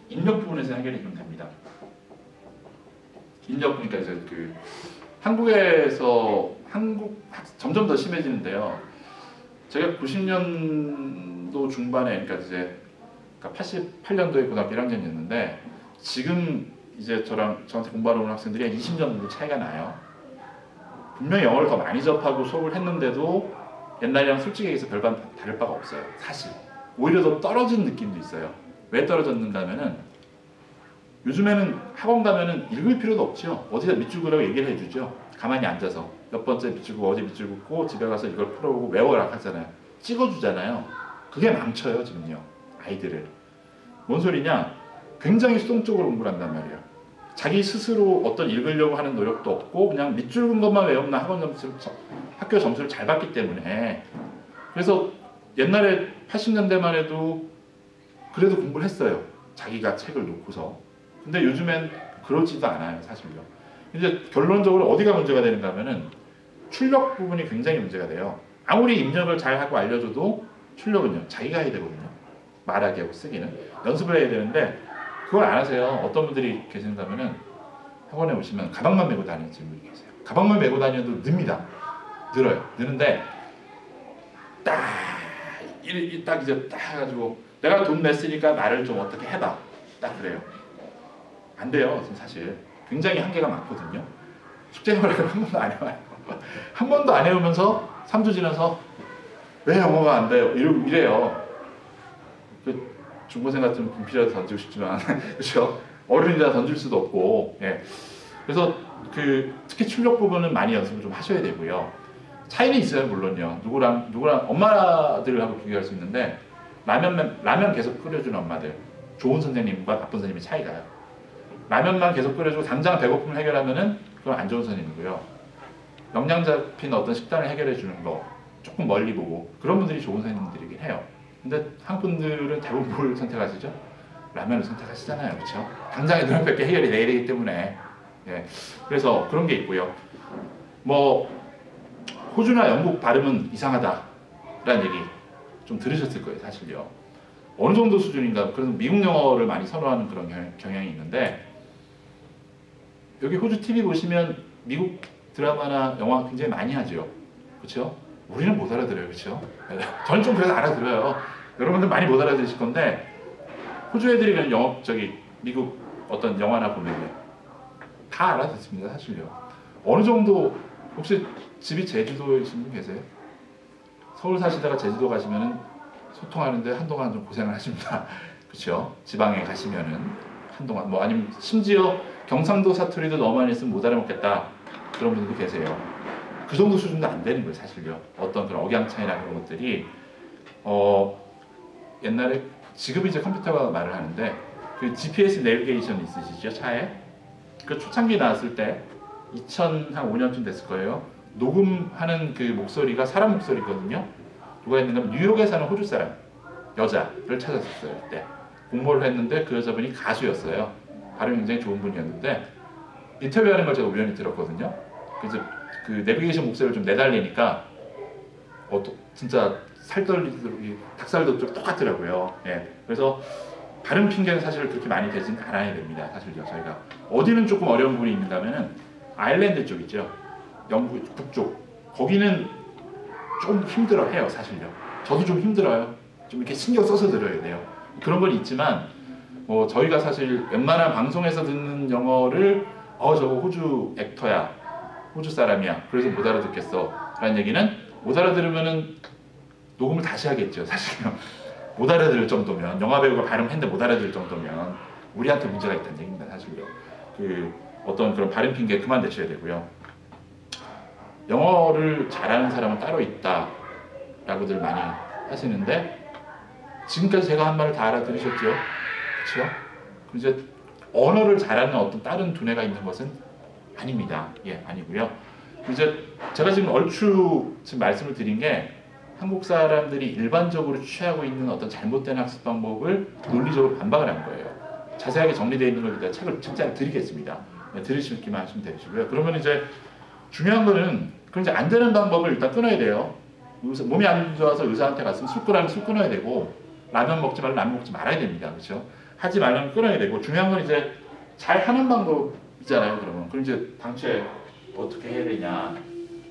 입력 부분에서 해결이 좀 됩니다. 입력 그러니까 이제 그 한국에서 점점 더 심해지는데요. 제가 90년도 중반에 그러니까 88년도에 고등학교 1학년이었는데 지금 이제 저한테 공부하러 오는 학생들이 한 20년 정도 차이가 나요. 분명히 영어를 더 많이 접하고 수업을 했는데도 옛날이랑 솔직히 얘기해서 별반 다를 바가 없어요. 사실. 오히려 더 떨어진 느낌도 있어요. 왜 떨어졌는가 하면은 요즘에는 학원 가면은 읽을 필요도 없죠. 어디다 밑줄 그으라고 얘기를 해주죠. 가만히 앉아서 몇 번째 밑줄 긋고 어디 밑줄 긋고 집에 가서 이걸 풀어보고 외워라 하잖아요. 찍어주잖아요. 그게 망쳐요 지금요. 아이들을. 뭔 소리냐. 굉장히 수동적으로 공부를 한단 말이에요. 자기 스스로 어떤 읽으려고 하는 노력도 없고 그냥 밑줄 긋은 것만 외우면 학교 점수를 잘 받기 때문에. 그래서 옛날에 80년대만 해도 그래도 공부를 했어요. 자기가 책을 놓고서. 근데 요즘엔 그러지도 않아요. 사실요. 이제 결론적으로 어디가 문제가 되는가 하면은 출력 부분이 굉장히 문제가 돼요. 아무리 입력을 잘하고 알려줘도 출력은요. 자기가 해야 되거든요. 말하기 하고 쓰기는. 연습을 해야 되는데 그걸 안 하세요. 어떤 분들이 계시는가 하면은 학원에 오시면 가방만 메고 다니는 분들이 계세요. 가방만 메고 다녀도 늡니다. 늘어요. 느는데 딱 이제 딱 해가지고 내가 돈 냈으니까 나를 좀 어떻게 해봐. 딱 그래요. 안 돼요. 사실. 굉장히 한계가 많거든요. 숙제 생활을 한 번도 안 해와요. 한 번도 안 해오면서 3주 지나서 왜 영어가 안 돼요? 이래요. 그 중고생 같은 분필이라도 던지고 싶지만 그렇죠? 어른이라 던질 수도 없고. 예. 그래서 그 특히 출력 부분은 많이 연습을 좀 하셔야 되고요. 차이는 있어요, 물론요. 누구랑 엄마들하고 비교할 수 있는데 라면 계속 끓여주는 엄마들, 좋은 선생님과 나쁜 선생님의 차이가요. 라면만 계속 끓여주고 당장 배고픔을 해결하면은 그건 안 좋은 선생님이고요. 영양 잡힌 어떤 식단을 해결해 주는 거 조금 멀리 보고 그런 분들이 좋은 선생님들이긴 해요. 근데 한국 분들은 대부분 뭘 선택하시죠? 라면을 선택하시잖아요, 그렇죠? 당장에 눈앞에 해결이 돼야 되기 때문에. 예. 그래서 그런 게 있고요. 뭐 호주나 영국 발음은 이상하다라는 얘기 좀 들으셨을 거예요, 사실요. 어느 정도 수준인가? 그래서 미국 영어를 많이 선호하는 그런 경향이 있는데, 여기 호주 TV 보시면 미국 드라마나 영화 굉장히 많이 하죠, 그렇죠? 우리는 못 알아들어요, 그렇죠? 저는 좀 그래서 알아들어요. 여러분들 많이 못 알아들으실 건데, 호주 애들이 그냥 미국 어떤 영화나 보면 다 알아듣습니다, 사실요. 어느 정도 혹시 집이 제주도에 있는 분 계세요? 서울 사시다가 제주도 가시면은 소통하는데 한동안 좀 고생을 하십니다. 그렇죠? 지방에 가시면은 한동안 뭐 아니면 심지어 경상도 사투리도 너무 많이 했으면 못 알아먹겠다 그런 분들도 계세요. 그 정도 수준도 안 되는 거예요, 사실요. 어떤 그런 억양 차이나 그런 것들이 옛날에 지금 이제 컴퓨터가 말을 하는데 그 GPS 내비게이션 있으시죠, 차에? 그 초창기 나왔을 때 2005년쯤 됐을 거예요. 녹음하는 그 목소리가 사람 목소리거든요. 누가 했는가 하면 뉴욕에 사는 호주 사람 여자를 찾았었어요. 그때 공모를 했는데 그 여자분이 가수였어요. 발음이 굉장히 좋은 분이었는데 인터뷰하는 걸 제가 우연히 들었거든요. 그래서 그 내비게이션 목소리를 좀 내달리니까 진짜 살떨리고 닭살도 똑같더라고요. 예. 그래서 발음 핑계는 사실 그렇게 많이 되진 않아야 됩니다. 사실요. 저희가 어디는 조금 어려운 부분이 있는가 하면은 아일랜드 쪽 있죠. 영국 북쪽 거기는 좀 힘들어해요, 사실요. 저도 좀 힘들어요. 좀 이렇게 신경 써서 들어야 돼요. 그런 건 있지만 저희가 사실 웬만한 방송에서 듣는 영어를 저거 호주 액터야, 호주 사람이야, 그래서 못 알아듣겠어 라는 얘기는 못 알아들으면은 녹음을 다시 하겠죠, 사실요. 못 알아들을 정도면, 영화 배우가 발음했는데 못 알아들을 정도면 우리한테 문제가 있다는 얘기입니다, 사실요. 어떤 그런 발음 핑계 그만 내셔야 되고요. 영어를 잘하는 사람은 따로 있다 라고들 많이 하시는데 지금까지 제가 한 말을 다 알아들으셨죠? 그렇죠? 이제 언어를 잘하는 어떤 다른 두뇌가 있는 것은 아닙니다. 예, 아니고요. 이제 제가 지금 얼추 지금 말씀을 드린 게 한국 사람들이 일반적으로 취하고 있는 어떤 잘못된 학습 방법을 논리적으로 반박을 한 거예요. 자세하게 정리되어 있는 걸 일단 책자를 드리겠습니다. 네, 들으시기만 하시면 되시고요. 그러면 이제 중요한 거는 그럼 이제 안 되는 방법을 일단 끊어야 돼요. 몸이 안 좋아서 의사한테 갔으면 술 끄라면 술 끊어야 되고 라면 먹지 말라면 라면 먹지 말아야 됩니다. 그렇죠? 하지 말라면 끊어야 되고 중요한 건 이제 잘 하는 방법 있잖아요. 그러면 그럼 이제 당시에 어떻게 해야 되냐?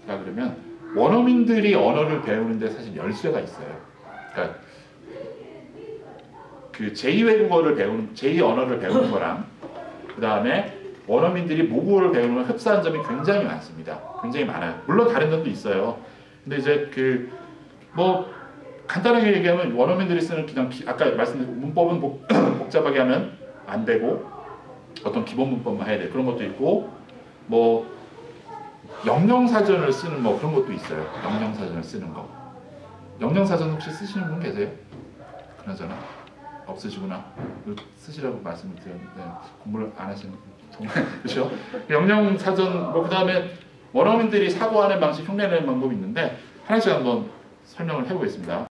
그러면 원어민들이 언어를 배우는데 사실 열쇠가 있어요. 그러니까 그 제2외국어를 배우는 제2 언어를 배우는 거랑 그 다음에 원어민들이 모국어를 배우는 건 흡사한 점이 굉장히 많습니다. 굉장히 많아요. 물론 다른 점도 있어요. 근데 이제 뭐 간단하게 얘기하면 원어민들이 쓰는 그냥 아까 말씀드린 문법은 복잡하게 하면 안 되고 어떤 기본 문법만 해야 돼. 그런 것도 있고 뭐 영영사전을 쓰는 뭐 그런 것도 있어요. 영영사전을 쓰는 거. 영영사전 혹시 쓰시는 분 계세요? 그나저나 없으시구나. 쓰시라고 말씀을 드렸는데 공부를 안 하시는 그렇죠? 영영사전 뭐 그다음에 원어민들이 사고하는 방식, 흉내내는 방법이 있는데 하나씩 한번 설명을 해보겠습니다.